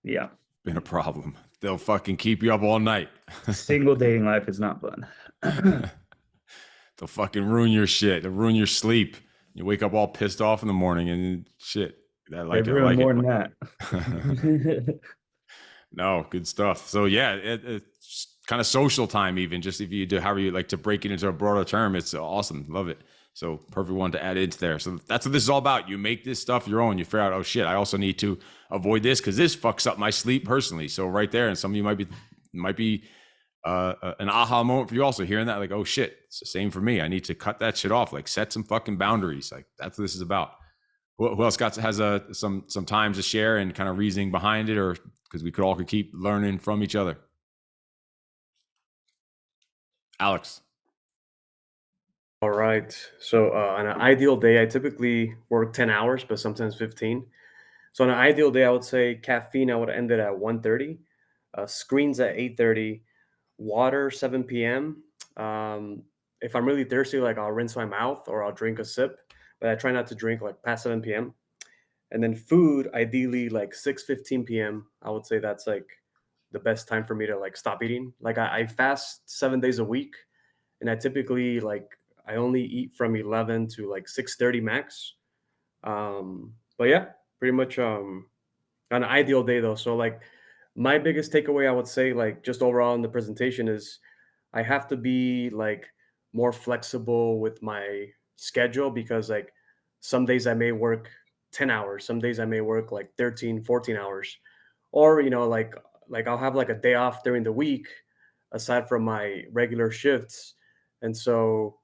[SPEAKER 6] Yeah.
[SPEAKER 1] Been a problem. They'll fucking keep you up all night.
[SPEAKER 6] Single dating life is not fun.
[SPEAKER 1] They'll fucking ruin your shit. They'll ruin your sleep. You wake up all pissed off in the morning and shit. I like
[SPEAKER 6] They
[SPEAKER 1] it. I
[SPEAKER 6] ruin
[SPEAKER 1] like
[SPEAKER 6] more
[SPEAKER 1] it.
[SPEAKER 6] than that.
[SPEAKER 1] No, good stuff. So yeah, it's kind of social time, even just if you do, however you like to break it into a broader term, it's awesome. Love it. So perfect one to add into there. So that's what this is all about. You make this stuff your own. You figure out, oh shit, I also need to avoid this because this fucks up my sleep personally. So right there, and some of you might be an aha moment for you also hearing that, like, oh shit, it's the same for me. I need to cut that shit off. Like, set some fucking boundaries. Like, that's what this is about. Who else has some times to share and kind of reasoning behind it, or because we could keep learning from each other? Alex.
[SPEAKER 3] All right. So on an ideal day, I typically work 10 hours, but sometimes 15. So on an ideal day, I would say caffeine, I would end it at 1:30, screens at 8:30, water 7 p.m. If I'm really thirsty, like I'll rinse my mouth or I'll drink a sip, but I try not to drink like past 7 p.m. And then food, ideally like 6:15 p.m. I would say that's like the best time for me to like stop eating. Like I fast 7 days a week, and I typically like I only eat from 11 to like 6:30 max. But yeah, pretty much an ideal day though. So like my biggest takeaway, I would say, like just overall in the presentation is I have to be like more flexible with my schedule because like some days I may work 10 hours, some days I may work like 13, 14 hours. Or, like I'll have like a day off during the week aside from my regular shifts. And so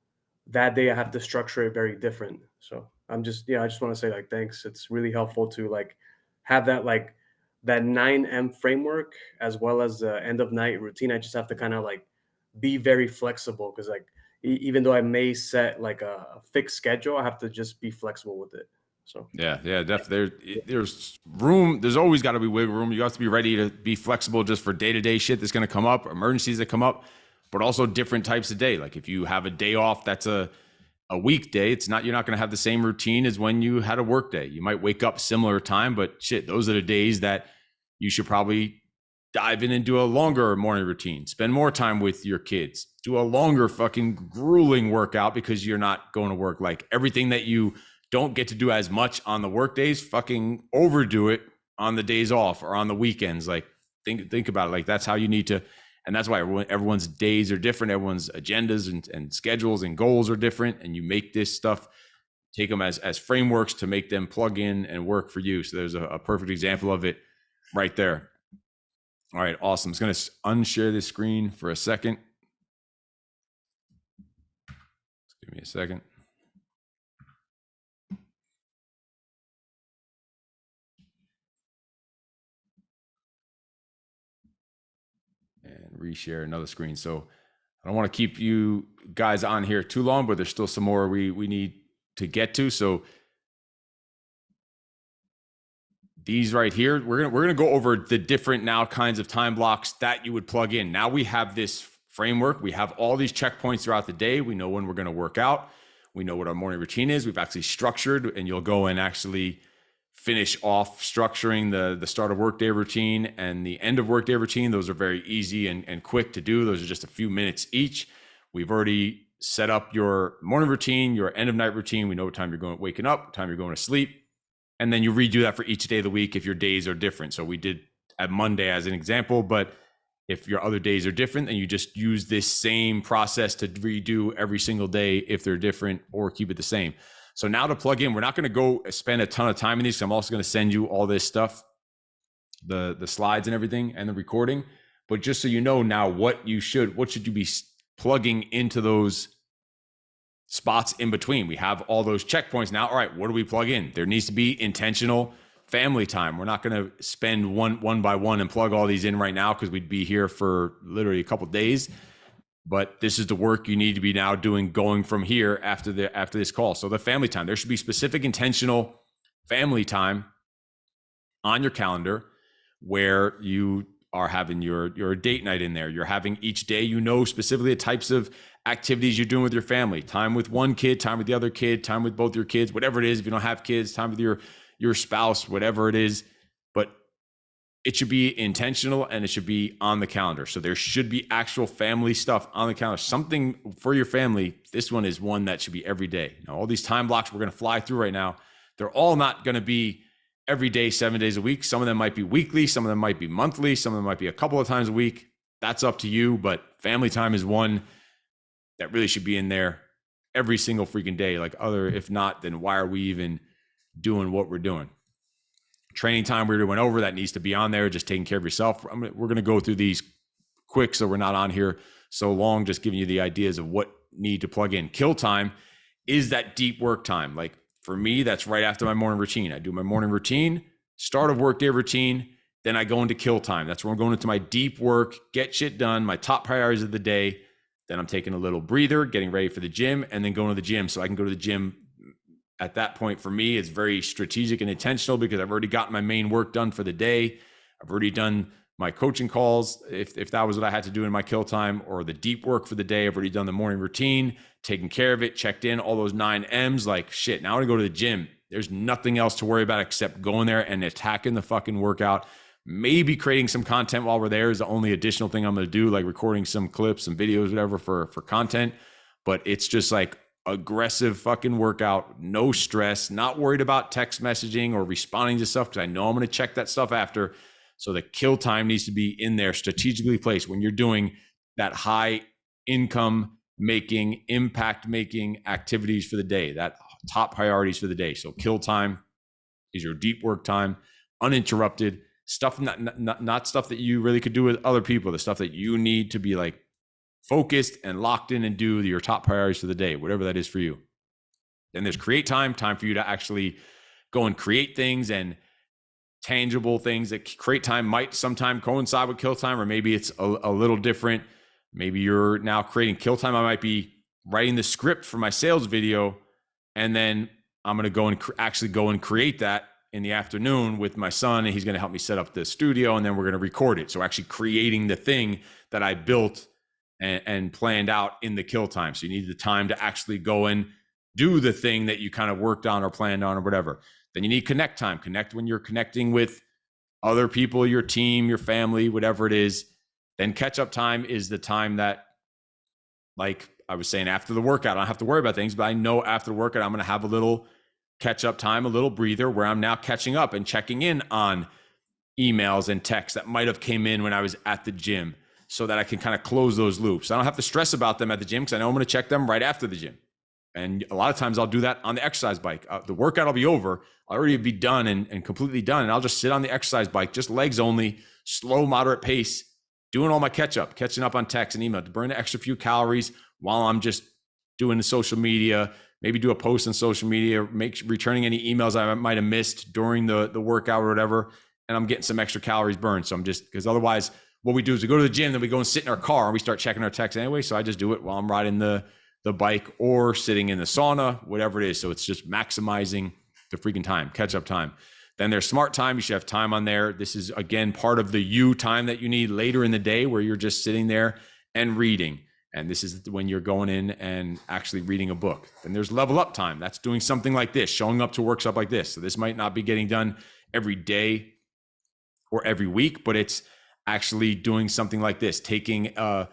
[SPEAKER 3] that day I have to structure it very different. So I just want to say like thanks. It's really helpful to like have that 9M framework as well as the end of night routine. I just have to kind of like be very flexible because like even though I may set like a fixed schedule, I have to just be flexible with it. So
[SPEAKER 1] yeah, definitely. There's room. There's always got to be wiggle room. You have to be ready to be flexible just for day-to-day shit that's going to come up, emergencies that come up, but also different types of day. Like if you have a day off, that's a weekday. You're not going to have the same routine as when you had a work day. You might wake up similar time, but shit, those are the days that you should probably dive in and do a longer morning routine, spend more time with your kids, do a longer fucking grueling workout because you're not going to work. Like everything that you don't get to do as much on the work days, fucking overdo it on the days off or on the weekends. Like think about it. Like that's how you need to, and that's why everyone's days are different. Everyone's agendas and schedules and goals are different. And you make this stuff, take them as frameworks to make them plug in and work for you. So there's a perfect example of it right there. All right, awesome. I'm just going to unshare this screen for a second. Just give me a second. And reshare another screen. So I don't want to keep you guys on here too long, but there's still some more we need to get to. So these right here, we're gonna go over the different now kinds of time blocks that you would plug in. Now we have this framework. We have all these checkpoints throughout the day. We know when we're going to work out. We know what our morning routine is. We've actually structured, and you'll go and actually finish off structuring the start of workday routine and the end of workday routine. Those are very easy and quick to do. Those are just a few minutes each. We've already set up your morning routine, your end of night routine. We know what time you're going, waking up, what time you're going to sleep. And then you redo that for each day of the week if your days are different. So we did at Monday as an example, but if your other days are different, then you just use this same process to redo every single day if they're different, or keep it the same. So now to plug in, we're not going to go spend a ton of time in these. I'm also going to send you all this stuff, the slides and everything and the recording. But just so you know now what should you be plugging into those spots in between. We have all those checkpoints now. All right, what do we plug in? There needs to be intentional family time. We're not going to spend one by one and plug all these in right now because we'd be here for literally a couple of days. But this is the work you need to be now doing going from here after this call. So the family time, there should be specific intentional family time on your calendar where you are having your date night in there. You're having each day, specifically the types of activities you're doing with your family. Time with one kid, time with the other kid, time with both your kids, whatever it is. If you don't have kids, time with your spouse, whatever it is. But it should be intentional and it should be on the calendar. So there should be actual family stuff on the calendar, something for your family. This one is one that should be every day. Now, all these time blocks we're going to fly through right now, they're all not going to be every day, 7 days a week. Some of them might be weekly. Some of them might be monthly. Some of them might be a couple of times a week. That's up to you. But family time is one that really should be in there every single freaking day. If not, then why are we even doing what we're doing? Training time we already went over, that needs to be on there, just taking care of yourself. We're going to go through these quick so we're not on here so long, just giving you the ideas of what need to plug in. Kill time is that deep work time. Like for me, that's right after my morning routine. I do my morning routine, start of workday routine, then I go into kill time. That's where I'm going into my deep work, get shit done, my top priorities of the day. Then I'm taking a little breather, getting ready for the gym, and then going to the gym so I can go to the gym. At that point, for me, it's very strategic and intentional because I've already gotten my main work done for the day. I've already done my coaching calls, if that was what I had to do in my kill time, or the deep work for the day. I've already done the morning routine, taken care of it, checked in, all those 9 M's. Like, shit, now I want to go to the gym. There's nothing else to worry about except going there and attacking the fucking workout. Maybe creating some content while we're there is the only additional thing I'm going to do, like recording some clips, some videos, whatever for content. But it's just like aggressive fucking workout, no stress, not worried about text messaging or responding to stuff because I know I'm going to check that stuff after. So the kill time needs to be in there, strategically placed when you're doing that high income making, impact making activities for the day, that top priorities for the day. So kill time is your deep work time, uninterrupted stuff, not stuff that you really could do with other people, the stuff that you need to be like focused and locked in and do your top priorities for the day, whatever that is for you. Then there's create time for you to actually go and create things and tangible things. That create time might sometime coincide with kill time, or maybe it's a little different. Maybe you're now creating kill time. I might be writing the script for my sales video, and then I'm going to go and actually go and create that in the afternoon with my son, and he's going to help me set up the studio, and then we're going to record it. So actually creating the thing that I built and planned out in the kill time. So you need the time to actually go and do the thing that you kind of worked on or planned on or whatever. Then you need connect time. Connect when you're connecting with other people, your team, your family, whatever it is. Then catch up time is the time that, like I was saying, after the workout, I don't have to worry about things, but I know after the workout, I'm going to have a little catch up time, a little breather where I'm now catching up and checking in on emails and texts that might have came in when I was at the gym, so that I can kind of close those loops. I don't have to stress about them at the gym because I know I'm going to check them right after the gym. And a lot of times I'll do that on the exercise bike. The workout will be over. I'll already be done and completely done. And I'll just sit on the exercise bike, just legs only, slow, moderate pace, doing all my catching up on text and email to burn the extra few calories while I'm just doing the social media, maybe do a post on social media, returning any emails I might have missed during the workout or whatever. And I'm getting some extra calories burned. So I'm just, because otherwise what we do is we go to the gym, then we go and sit in our car and we start checking our texts anyway. So I just do it while I'm riding the bike or sitting in the sauna, whatever it is. So it's just maximizing the freaking time, catch up time. Then there's smart time. You should have time on there. This is, again, part of the you time that you need later in the day where you're just sitting there and reading And this is when you're going in and actually reading a book. Then there's level up time. That's doing something like this, showing up to a workshop like this. So this might not be getting done every day or every week, but it's actually doing something like this, taking a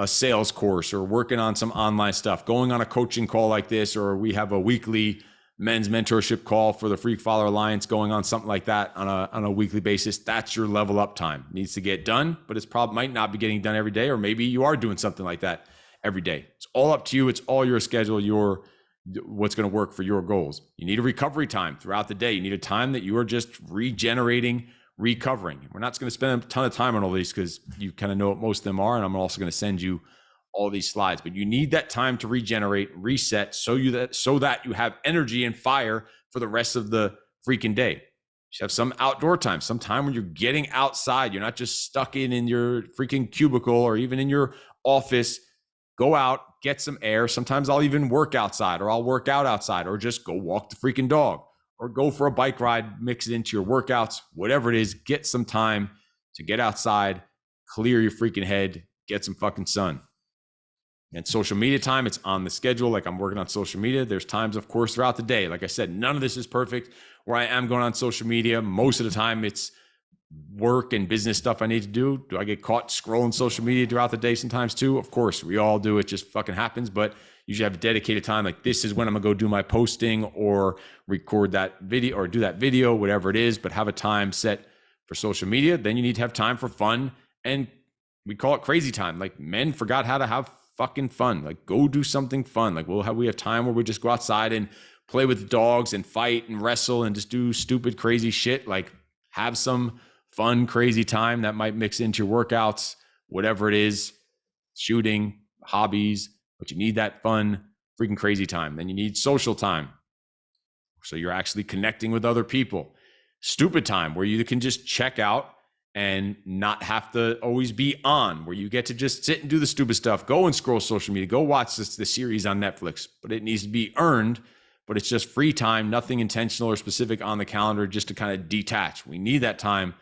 [SPEAKER 1] sales course or working on some online stuff, going on a coaching call like this, or we have a weekly men's mentorship call for the Freak Father Alliance, going on something like that on a weekly basis. That's your level up time. It needs to get done, but it's probably might not be getting done every day, or maybe you are doing something like that every day. It's all up to you. It's all your schedule, what's going to work for your goals. You need a recovery time throughout the day. You need a time that you are just regenerating, recovering. We're not going to spend a ton of time on all these because you kind of know what most of them are. And I'm also going to send you all these slides, but you need that time to regenerate, reset, so that you have energy and fire for the rest of the freaking day. You should have some outdoor time, some time when you're getting outside. You're not just stuck in your freaking cubicle or even in your office. Go out, get some air. Sometimes I'll even work outside, or I'll work out outside, or just go walk the freaking dog, or go for a bike ride, mix it into your workouts, whatever it is. Get some time to get outside, clear your freaking head, get some fucking sun. And social media time, it's on the schedule. Like, I'm working on social media. There's times, of course, throughout the day. Like I said, none of this is perfect where I am going on social media. Most of the time it's work and business stuff I need to do. Do I get caught scrolling social media throughout the day sometimes too? Of course, we all do. It just fucking happens. But you should have a dedicated time. Like, this is when I'm gonna go do my posting or record that video or do that video, whatever it is, but have a time set for social media. Then you need to have time for fun. And we call it crazy time. Like, men forgot how to have fucking fun. Like, go do something fun. Like, we have time where we just go outside and play with dogs and fight and wrestle and just do stupid, crazy shit. Like, have some fun, crazy time that might mix into your workouts, whatever it is, shooting, hobbies, but you need that fun, freaking crazy time. Then you need social time. So you're actually connecting with other people. Stupid time, where you can just check out and not have to always be on, where you get to just sit and do the stupid stuff, go and scroll social media, go watch the series on Netflix, but it needs to be earned, but it's just free time, nothing intentional or specific on the calendar, just to kind of detach. We need that time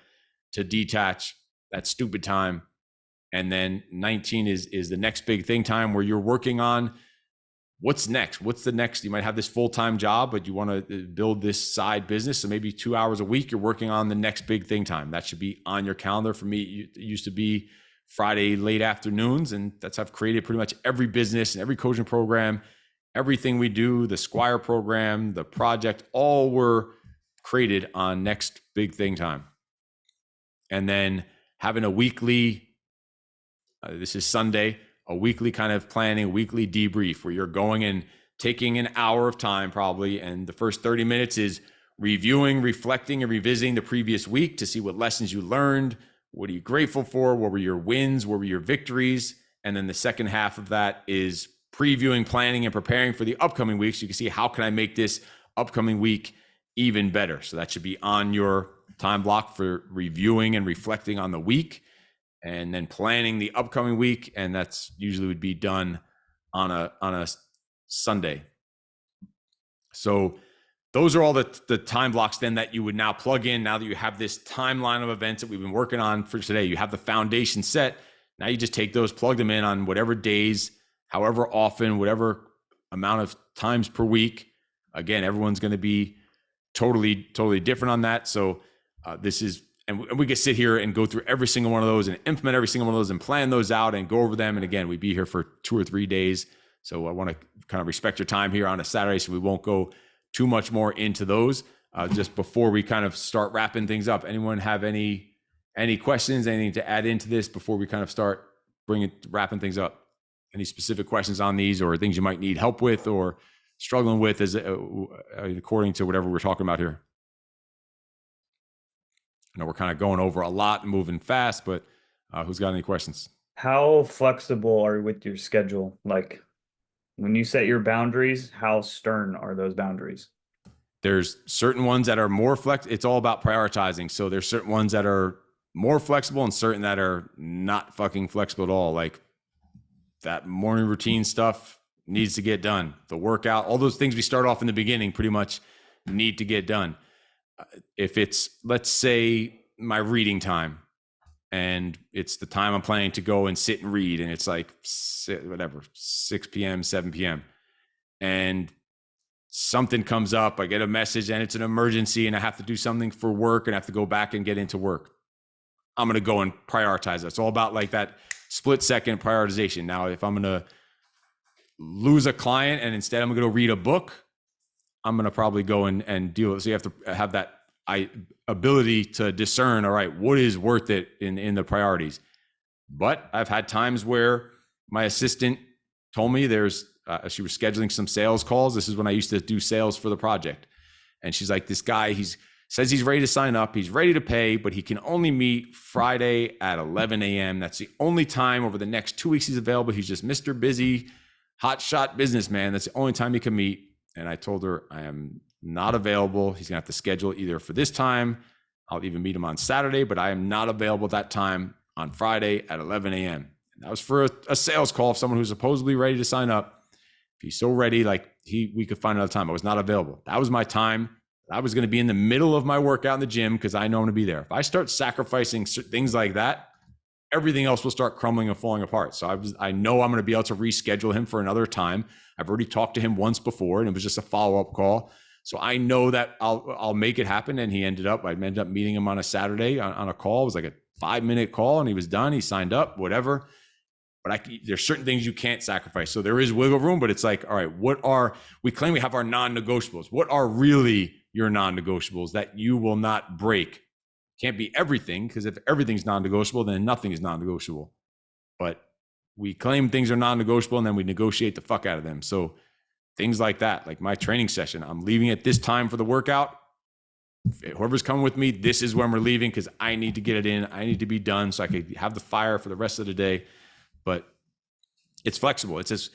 [SPEAKER 1] to detach, that stupid time. And then 19 is the next big thing time, where you're working on what's next. What's the next? You might have this full-time job, but you want to build this side business. So maybe 2 hours a week, you're working on the next big thing time. That should be on your calendar. For me, it used to be Friday late afternoons, and that's how I've created pretty much every business and every coaching program, everything we do, the Squire program, the project, all were created on next big thing time. And then having a weekly, this is Sunday, a weekly kind of planning, weekly debrief, where you're going and taking an hour of time probably. And the first 30 minutes is reviewing, reflecting, and revisiting the previous week to see what lessons you learned. What are you grateful for? What were your wins? What were your victories? And then the second half of that is previewing, planning, and preparing for the upcoming week. So you can see, how can I make this upcoming week even better? So that should be on your time block for reviewing and reflecting on the week, and then planning the upcoming week. And that's usually would be done on a Sunday. So those are all the time blocks then that you would now plug in. Now that you have this timeline of events that we've been working on for today, you have the foundation set. Now you just take those, plug them in on whatever days, however often, whatever amount of times per week. Again, everyone's going to be totally different on that. So this is, and we can sit here and go through every single one of those and implement every single one of those and plan those out and go over them. And again, we'd be here for 2 or 3 days. So I want to kind of respect your time here on a Saturday, so we won't go too much more into those. Just before we kind of start wrapping things up, anyone have any questions, anything to add into this before we kind of start wrapping things up? Any specific questions on these, or things you might need help with or struggling with as according to whatever we're talking about here? I know we're kind of going over a lot and moving fast, but who's got any questions?
[SPEAKER 6] How flexible are you with your schedule? Like, when you set your boundaries, how stern are those boundaries?
[SPEAKER 1] There's certain ones that are more it's all about prioritizing. So there's certain ones that are more flexible and certain that are not fucking flexible at all. Like, that morning routine stuff needs to get done. The workout, all those things we start off in the beginning pretty much need to get done. If it's, let's say, my reading time, and it's the time I'm planning to go and sit and read, and it's like whatever, 6 p.m., 7 p.m. and something comes up, I get a message and it's an emergency and I have to do something for work and I have to go back and get into work. I'm going to go and prioritize that. It's all about like that split second prioritization. Now, if I'm going to lose a client and instead I'm going to go read a book, I'm going to probably go and deal with it. So you have to have that ability to discern, all right, what is worth it in the priorities. But I've had times where my assistant told me she was scheduling some sales calls. This is when I used to do sales for the project. And she's like, this guy, says he's ready to sign up. He's ready to pay, but he can only meet Friday at 11 a.m. That's the only time over the next 2 weeks he's available. He's just Mr. Busy, hotshot businessman. That's the only time he can meet. And I told her I am not available. He's gonna have to schedule either for this time. I'll even meet him on Saturday, but I am not available that time on Friday at 11 a.m. And that was for a sales call of someone who's supposedly ready to sign up. If he's so ready, we could find another time. I was not available. That was my time. I was going to be in the middle of my workout in the gym because I know I'm going to be there. If I start sacrificing things like that, everything else will start crumbling and falling apart. So I know I'm going to be able to reschedule him for another time. I've already talked to him once before and it was just a follow-up call. So I know that I'll make it happen. And I ended up meeting him on a Saturday on a call. It was like a 5-minute call and he was done. He signed up, whatever. But there's certain things you can't sacrifice. So there is wiggle room, but it's like, all right, we claim we have our non-negotiables. What are really your non-negotiables that you will not break? Can't be everything, because if everything's non-negotiable, then nothing is non-negotiable. But we claim things are non-negotiable and then we negotiate the fuck out of them. So things like that, like my training session, I'm leaving at this time for the workout. Whoever's coming with me, this is when we're leaving because I need to get it in. I need to be done so I can have the fire for the rest of the day. But it's flexible. It's just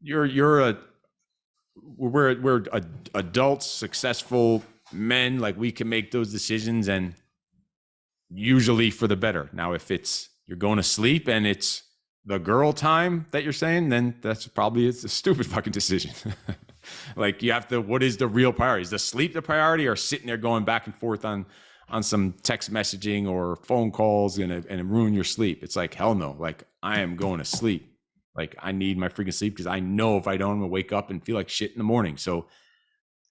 [SPEAKER 1] we're adults, successful men. Like we can make those decisions, and usually for the better. Now, if you're going to sleep and it's the girl time that you're saying, then it's a stupid fucking decision. Like you have to. What is the real priority? Is the sleep the priority, or sitting there going back and forth on some text messaging or phone calls and ruin your sleep? It's like, hell no. Like I am going to sleep. Like I need my freaking sleep because I know if I don't, I'm gonna wake up and feel like shit in the morning. So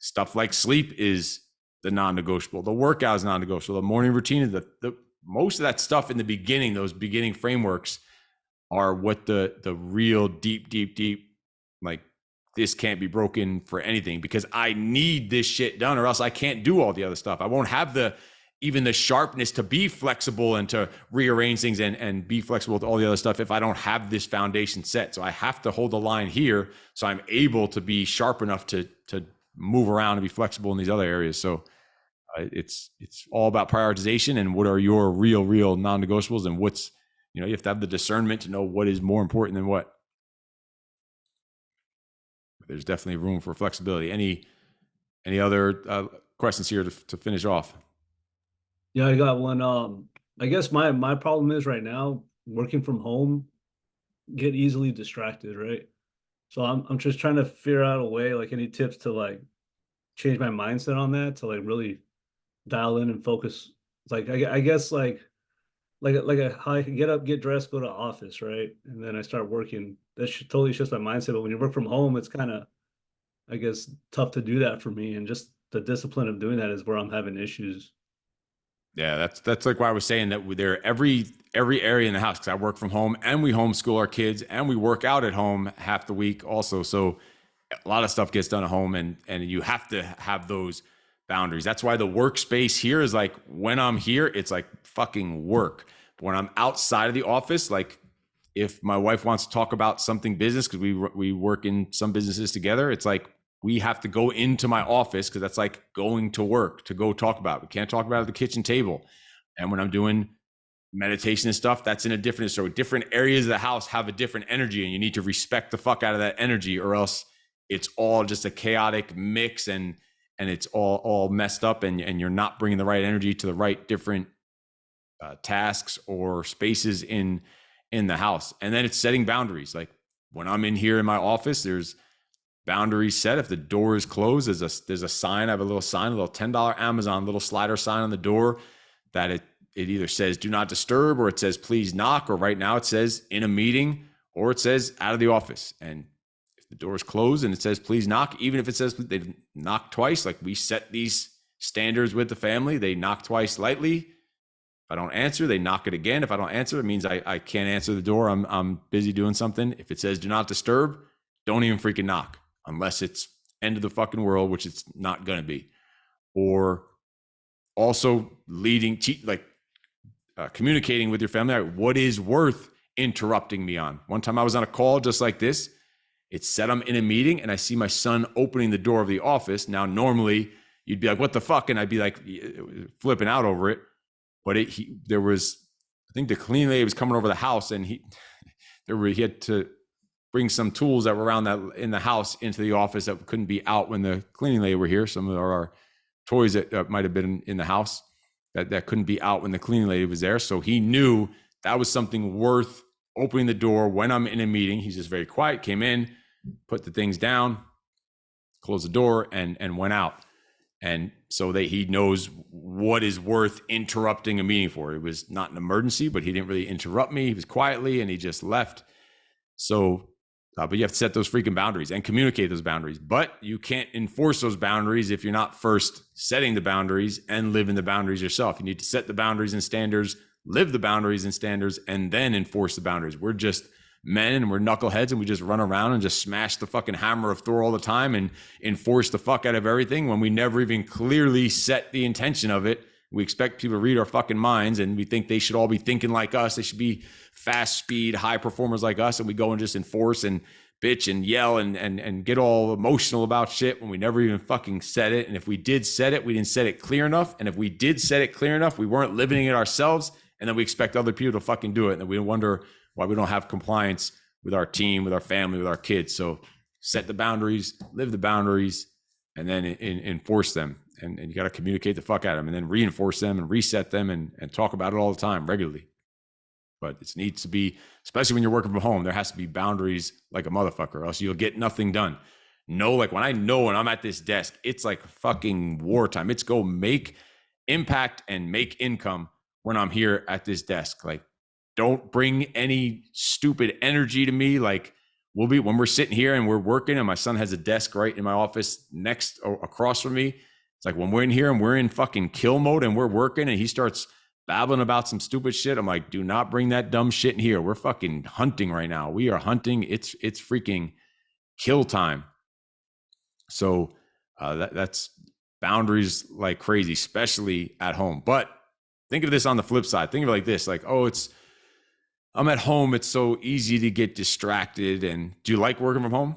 [SPEAKER 1] stuff like sleep is the non-negotiable. The workout is non-negotiable. The morning routine is the most of that stuff in the beginning. Those beginning frameworks are what the real deep, like this can't be broken for anything because I need this shit done or else I can't do all the other stuff. I won't have even the sharpness to be flexible and to rearrange things and be flexible with all the other stuff if I don't have this foundation set. So I have to hold the line here so I'm able to be sharp enough to move around and be flexible in these other areas. So it's all about prioritization and what are your real non-negotiables, and what's, you have to have the discernment to know what is more important than what. There's definitely room for flexibility. Any other questions here to finish off?
[SPEAKER 5] Yeah, I got one. I guess my problem is right now working from home, get easily distracted, right? So I'm just trying to figure out a way, like any tips to like change my mindset on that, to like really dial in and focus. It's like I guess like how I can get up, get dressed, go to office, right? And then I start working. That totally shifts my mindset. But when you work from home, it's kind of, I guess, tough to do that for me. And just the discipline of doing that is where I'm having issues.
[SPEAKER 1] Yeah, that's like why I was saying that there every area in the house, because I work from home and we homeschool our kids and we work out at home half the week also. So a lot of stuff gets done at home, and you have to have those boundaries. That's why the workspace here is like, when I'm here, it's like fucking work. But when I'm outside of the office, like if my wife wants to talk about something business, because we work in some businesses together, it's like we have to go into my office because that's like going to work to go talk about it. We can't talk about it at the kitchen table. And when I'm doing meditation and stuff, that's in a different, so different areas of the house have a different energy, and you need to respect the fuck out of that energy, or else it's all just a chaotic mix and it's all messed up, and you're not bringing the right energy to the right different tasks or spaces in the house. And then it's setting boundaries. Like when I'm in here in my office, there's boundaries set. If the door is closed, there's a sign. I have a little sign, a little $10 Amazon little slider sign on the door that it either says do not disturb, or it says please knock, or right now it says in a meeting, or it says out of the office. And if the door is closed and it says please knock, even if it says they knock twice, like we set these standards with the family, they knock twice lightly. If I don't answer, they knock it again. If I don't answer, it means I can't answer the door. I'm busy doing something. If it says do not disturb, don't even freaking knock unless it's end of the fucking world, which it's not going to be. Or also communicating with your family. What is worth interrupting me on? One time I was on a call just like this. It said I'm in a meeting and I see my son opening the door of the office. Now, normally you'd be like, what the fuck? And I'd be like flipping out over it. But there was, I think the cleaning lady was coming over the house, and he had to bring some tools that were around that in the house into the office that couldn't be out when the cleaning lady were here. Some of our toys that might have been in the house that couldn't be out when the cleaning lady was there. So he knew that was something worth opening the door when I'm in a meeting. He's just very quiet, came in, put the things down, closed the door, and went out. And so he knows what is worth interrupting a meeting for. It was not an emergency, but he didn't really interrupt me. He was quietly and he just left. So, but you have to set those freaking boundaries and communicate those boundaries. But you can't enforce those boundaries if you're not first setting the boundaries and living the boundaries yourself. You need to set the boundaries and standards, live the boundaries and standards, and then enforce the boundaries. We're just men and we're knuckleheads and we just run around and just smash the fucking hammer of Thor all the time and enforce the fuck out of everything when we never even clearly set the intention of it. We expect people to read our fucking minds, and we think they should all be thinking like us. They should be fast speed, high performers like us. And we go and just enforce and bitch and yell and get all emotional about shit when we never even fucking said it. And if we did set it, we didn't set it clear enough. And if we did set it clear enough, we weren't living it ourselves. And then we expect other people to fucking do it. And then we wonder why we don't have compliance with our team, with our family, with our kids. So set the boundaries, live the boundaries, and then enforce them. And you got to communicate the fuck out of them, and then reinforce them and reset them and talk about it all the time regularly. But it needs to be, especially when you're working from home, there has to be boundaries like a motherfucker, or else you'll get nothing done. Like when I'm at this desk, it's like fucking wartime. It's go make impact and make income when I'm here at this desk. Like, don't bring any stupid energy to me. Like, when we're sitting here and we're working, and my son has a desk right in my office next or across from me. It's like when we're in here and we're in fucking kill mode and we're working and he starts babbling about some stupid shit, I'm like, do not bring that dumb shit in here. We're fucking hunting right now. We are hunting. It's freaking kill time. So that's boundaries like crazy, especially at home. But think of this on the flip side. Think of it like this, like, I'm at home. It's so easy to get distracted. And do you like working from home?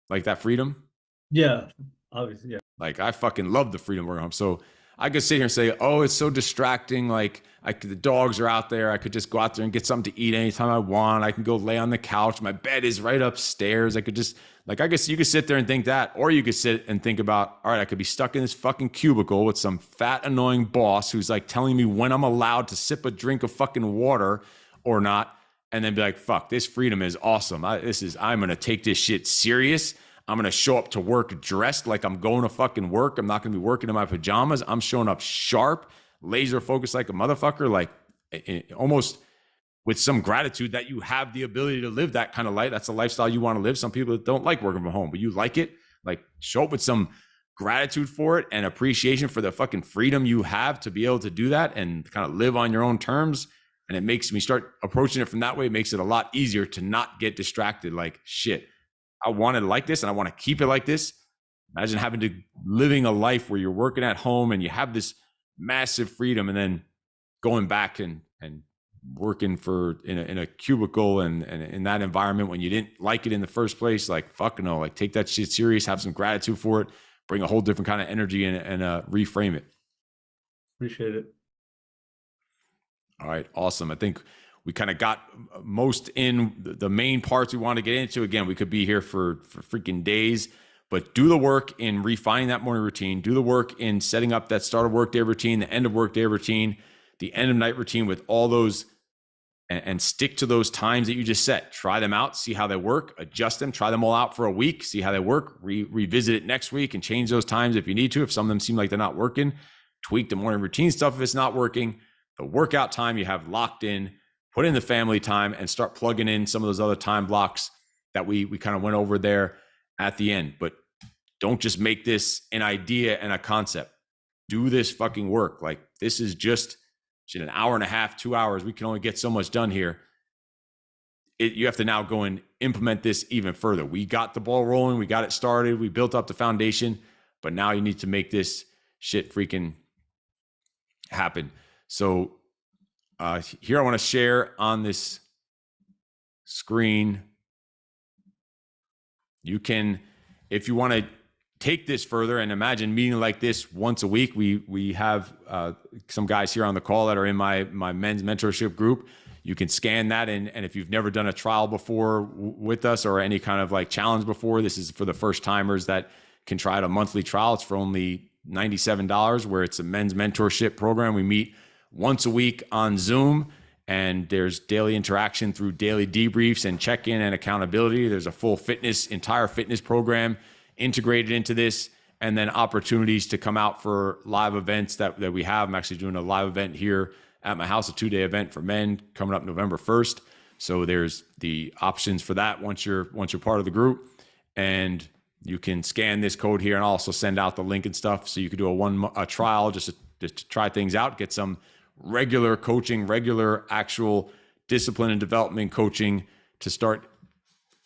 [SPEAKER 1] Like that freedom?
[SPEAKER 5] Yeah, obviously, yeah.
[SPEAKER 1] Like I fucking love the freedom of working home. So I could sit here and say, it's so distracting. Like the dogs are out there. I could just go out there and get something to eat anytime I want. I can go lay on the couch. My bed is right upstairs. I could just, like, I guess you could sit there and think that, or you could sit and think about, all right, I could be stuck in this fucking cubicle with some fat, annoying boss who's like telling me when I'm allowed to sip a drink of fucking water or not. And then be like, fuck, this freedom is awesome. I'm going to take this shit serious. I'm going to show up to work dressed like I'm going to fucking work. I'm not going to be working in my pajamas. I'm showing up sharp, laser focused like a motherfucker, like almost with some gratitude that you have the ability to live that kind of life. That's a lifestyle you want to live. Some people don't like working from home, but you like it. Like show up with some gratitude for it and appreciation for the fucking freedom you have to be able to do that and kind of live on your own terms. And it makes me start approaching it from that way. It makes it a lot easier to not get distracted. Like, shit, I want it like this and I want to keep it like this. Imagine living a life where you're working at home and you have this massive freedom, and then going back and working in a cubicle and in that environment when you didn't like it in the first place. Like, fuck no, like take that shit serious, have some gratitude for it, bring a whole different kind of energy and reframe it.
[SPEAKER 5] Appreciate it.
[SPEAKER 1] All right, awesome. I think we kind of got most in the main parts we want to get into. Again, we could be here for freaking days, but do the work in refining that morning routine. Do the work in setting up that start of workday routine, the end of workday routine, the end of night routine with all those, and stick to those times that you just set. Try them out, see how they work, adjust them, try them all out for a week, see how they work, revisit it next week and change those times if you need to. If some of them seem like they're not working, tweak the morning routine stuff if it's not working. the workout time you have locked in, put in the family time, and start plugging in some of those other time blocks that we kind of went over there at the end. But don't just make this an idea and a concept. Do this fucking work. Like, this is just an hour and a half, 2 hours. We can only get so much done here. You have to now go and implement this even further. We got the ball rolling. We got it started. We built up the foundation, but now you need to make this shit freaking happen. So here I want to share on this screen. You can, if you want to take this further and imagine meeting like this once a week. We have some guys here on the call that are in my men's mentorship group. You can scan that, and if you've never done a trial before with us or any kind of like challenge before, this is for the first timers that can try it, a monthly trial. It's for only $97, where it's a men's mentorship program. We meet once a week on Zoom, and there's daily interaction through daily debriefs and check-in and accountability. There's a full entire fitness program integrated into this, and then opportunities to come out for live events that we have. I'm actually doing a live event here at my house, a 2-day event for men coming up November 1st. So there's the options for that once you're part of the group, and you can scan this code here and I'll also send out the link and stuff. So you could do a trial just to try things out, get some regular coaching, regular actual discipline and development coaching to start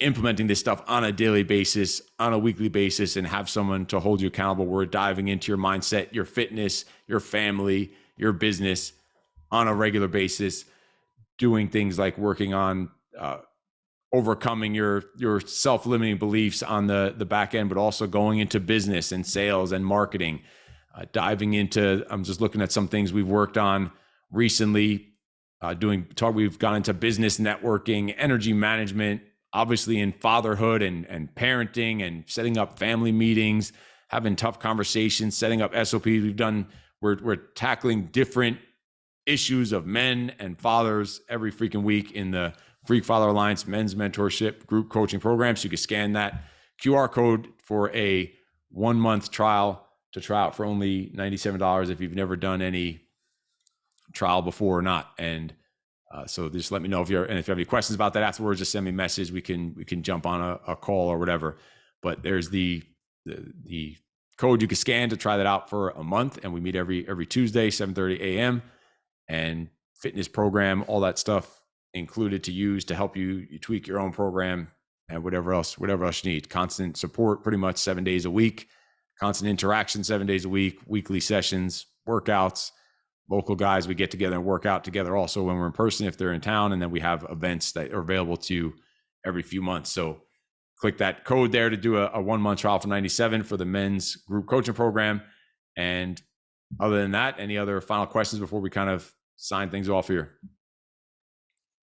[SPEAKER 1] implementing this stuff on a daily basis, on a weekly basis, and have someone to hold you accountable. We're diving into your mindset, your fitness, your family, your business on a regular basis, doing things like working on overcoming your self-limiting beliefs on the back end, but also going into business and sales and marketing, diving into, I'm just looking at some things we've worked on recently, we've gone into business networking, energy management, obviously in fatherhood and parenting and setting up family meetings, having tough conversations, setting up SOPs. We're tackling different issues of men and fathers every freaking week in the Freak Father Alliance Men's Mentorship Group Coaching Program. So you can scan that QR code for a 1-month trial to try out for only $97 if you've never done any trial before or not. And so just let me know if you have any questions about that afterwards. Just send me a message. We can jump on a call or whatever. But there's the code you can scan to try that out for a month, and we meet every Tuesday, 7:30 a.m. and fitness program, all that stuff included to use to help you tweak your own program and whatever else you need. Constant support, pretty much 7 days a week. Constant interaction, 7 days a week. Weekly sessions, workouts. Local guys, we get together and work out together also when we're in person if they're in town, and then we have events that are available to you every few months. So click that code there to do a 1-month trial for $97 for the men's group coaching program. And other than that, any other final questions before we kind of sign things off here?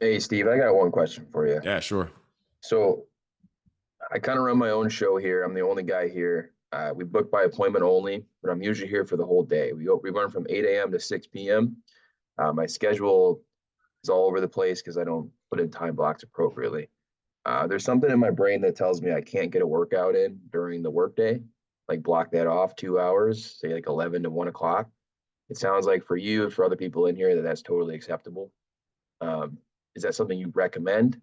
[SPEAKER 2] Hey, Steve, I got one question for you.
[SPEAKER 1] Yeah, sure.
[SPEAKER 2] So I kind of run my own show here. I'm the only guy here. We book by appointment only, but I'm usually here for the whole day. We run from 8 a.m. to 6 p.m. My schedule is all over the place because I don't put in time blocks appropriately. There's something in my brain that tells me I can't get a workout in during the workday, like block that off 2 hours, say like 11 to 1 o'clock. It sounds like for you, for other people in here, that's totally acceptable. Is that something you recommend?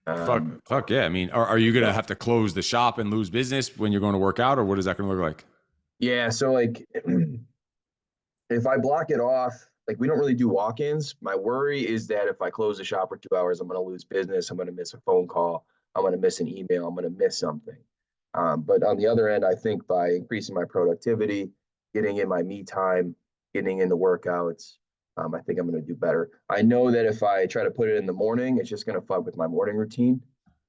[SPEAKER 1] Fuck yeah. I mean, are you going to have to close the shop and lose business when you're going to work out, or what is that going to look like?
[SPEAKER 2] Yeah. So like, if I block it off, like we don't really do walk-ins. My worry is that if I close the shop for 2 hours, I'm going to lose business. I'm going to miss a phone call. I'm going to miss an email. I'm going to miss something. But on the other end, I think by increasing my productivity, getting in my me time, getting in the workouts, I think I'm going to do better. I know that if I try to put it in the morning, it's just going to fuck with my morning routine.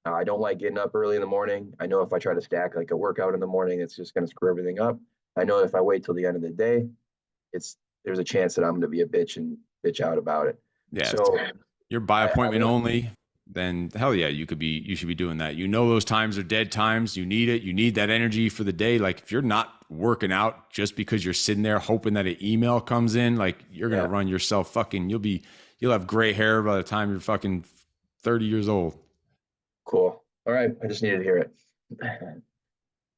[SPEAKER 2] I don't like getting up early in the morning. I know if I try to stack like a workout in the morning, it's just going to screw everything up. I know if I wait till the end of the day, there's a chance that I'm going to be a bitch and bitch out about it.
[SPEAKER 1] Yeah.
[SPEAKER 2] So
[SPEAKER 1] you're by appointment only, then hell yeah, you should be doing that. You know, those times are dead times. You need it. You need that energy for the day. Like if you're not working out just because you're sitting there hoping that an email comes in, like you're going to run yourself fucking, you'll have gray hair by the time you're fucking 30 years old.
[SPEAKER 2] Cool. All right. I just needed to hear it.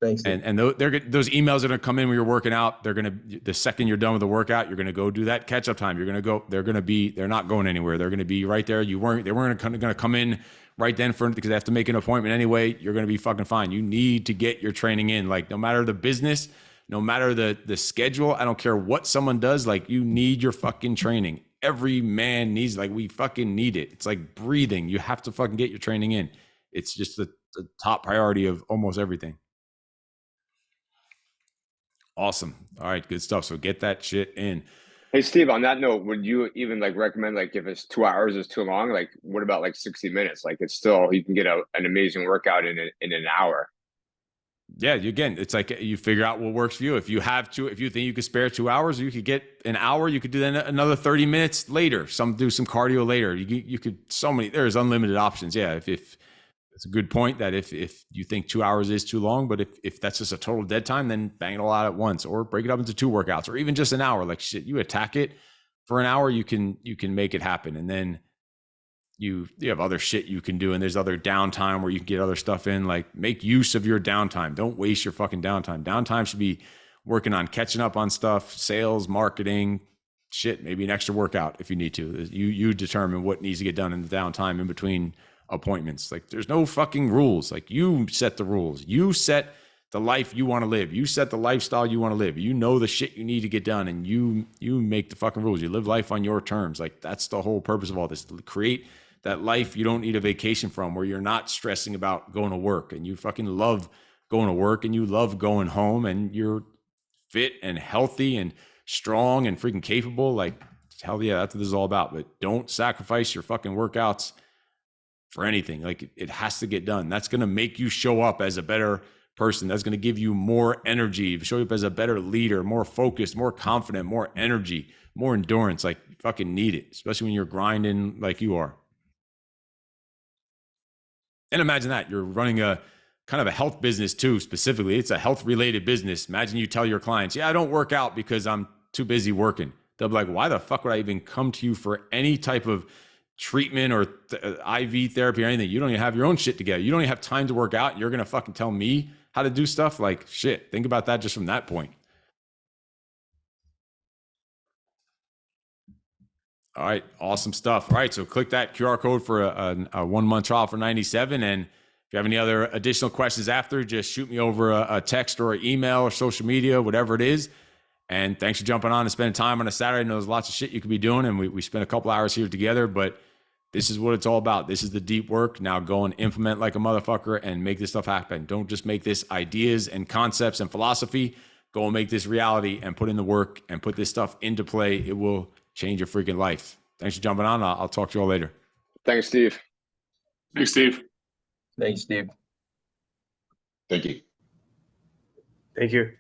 [SPEAKER 2] Thanks. Steve.
[SPEAKER 1] And those emails are going to come in when you're working out. They're going to, the second you're done with the workout, you're going to go do that catch up time. You're going to go, they're not going anywhere. They're going to be right there. They weren't going to come in right then because they have to make an appointment anyway. You're going to be fucking fine. You need to get your training in. Like, no matter the business, no matter the schedule, I don't care what someone does, like, you need your fucking training. Every man needs, like, we fucking need it. It's like breathing. You have to fucking get your training in. It's just the top priority of almost everything. Awesome. All right, good stuff. So get that shit in.
[SPEAKER 9] Hey, Steve, on that note, would you even like recommend, like, if it's 2 hours is too long, like what about like 60 minutes? Like, it's still, you can get an amazing workout in an hour.
[SPEAKER 1] Yeah, again, it's like you figure out what works for you. If you think you could spare 2 hours, you could get an hour. You could do then another 30 minutes later. Do some cardio later. You could there's unlimited options. Yeah, if it's a good point that if you think 2 hours is too long, but if that's just a total dead time, then bang it all out at once, or break it up into 2 workouts, or even just an hour. Like, shit, you attack it for an hour, you can make it happen, and then you have other shit you can do, and there's other downtime where you can get other stuff in. Like, make use of your downtime. Don't waste your fucking downtime. Downtime should be working on catching up on stuff, sales, marketing, shit, maybe an extra workout if you need to. You determine what needs to get done in the downtime in between appointments. Like, there's no fucking rules. Like, you set the rules. You set the life you want to live. You set the lifestyle you want to live. You know the shit you need to get done, and you make the fucking rules. You live life on your terms. Like, that's the whole purpose of all this. Create that life you don't need a vacation from, where you're not stressing about going to work, and you fucking love going to work, and you love going home, and you're fit and healthy and strong and freaking capable. Like, hell yeah, that's what this is all about. But don't sacrifice your fucking workouts for anything. Like, it has to get done. That's going to make you show up as a better person. That's going to give you more energy, show you up as a better leader, more focused, more confident, more energy, more endurance. Like, you fucking need it, especially when you're grinding like you are. And imagine that you're running a kind of a health business too. Specifically, it's a health related business. Imagine you tell your clients, yeah, I don't work out because I'm too busy working. They'll be like, why the fuck would I even come to you for any type of treatment or IV therapy or anything? You don't even have your own shit together. You don't even have time to work out. You're going to fucking tell me how to do stuff? Like, shit, think about that just from that point. All right, awesome stuff. All right, so click that QR code for a 1 month trial for 97. And if you have any other additional questions after, just shoot me over a text or an email or social media, whatever it is. And thanks for jumping on and spending time on a Saturday. I know there's lots of shit you could be doing, and we spent a couple hours here together, but this is what it's all about. This is the deep work. Now go and implement like a motherfucker and make this stuff happen. Don't just make this ideas and concepts and philosophy. Go and make this reality and put in the work and put this stuff into play. It will change your freaking life. Thanks for jumping on. I'll talk to you all later.
[SPEAKER 9] Thanks, Steve.
[SPEAKER 4] Thanks, Steve.
[SPEAKER 2] Thanks, Steve.
[SPEAKER 8] Thank you.
[SPEAKER 3] Thank you.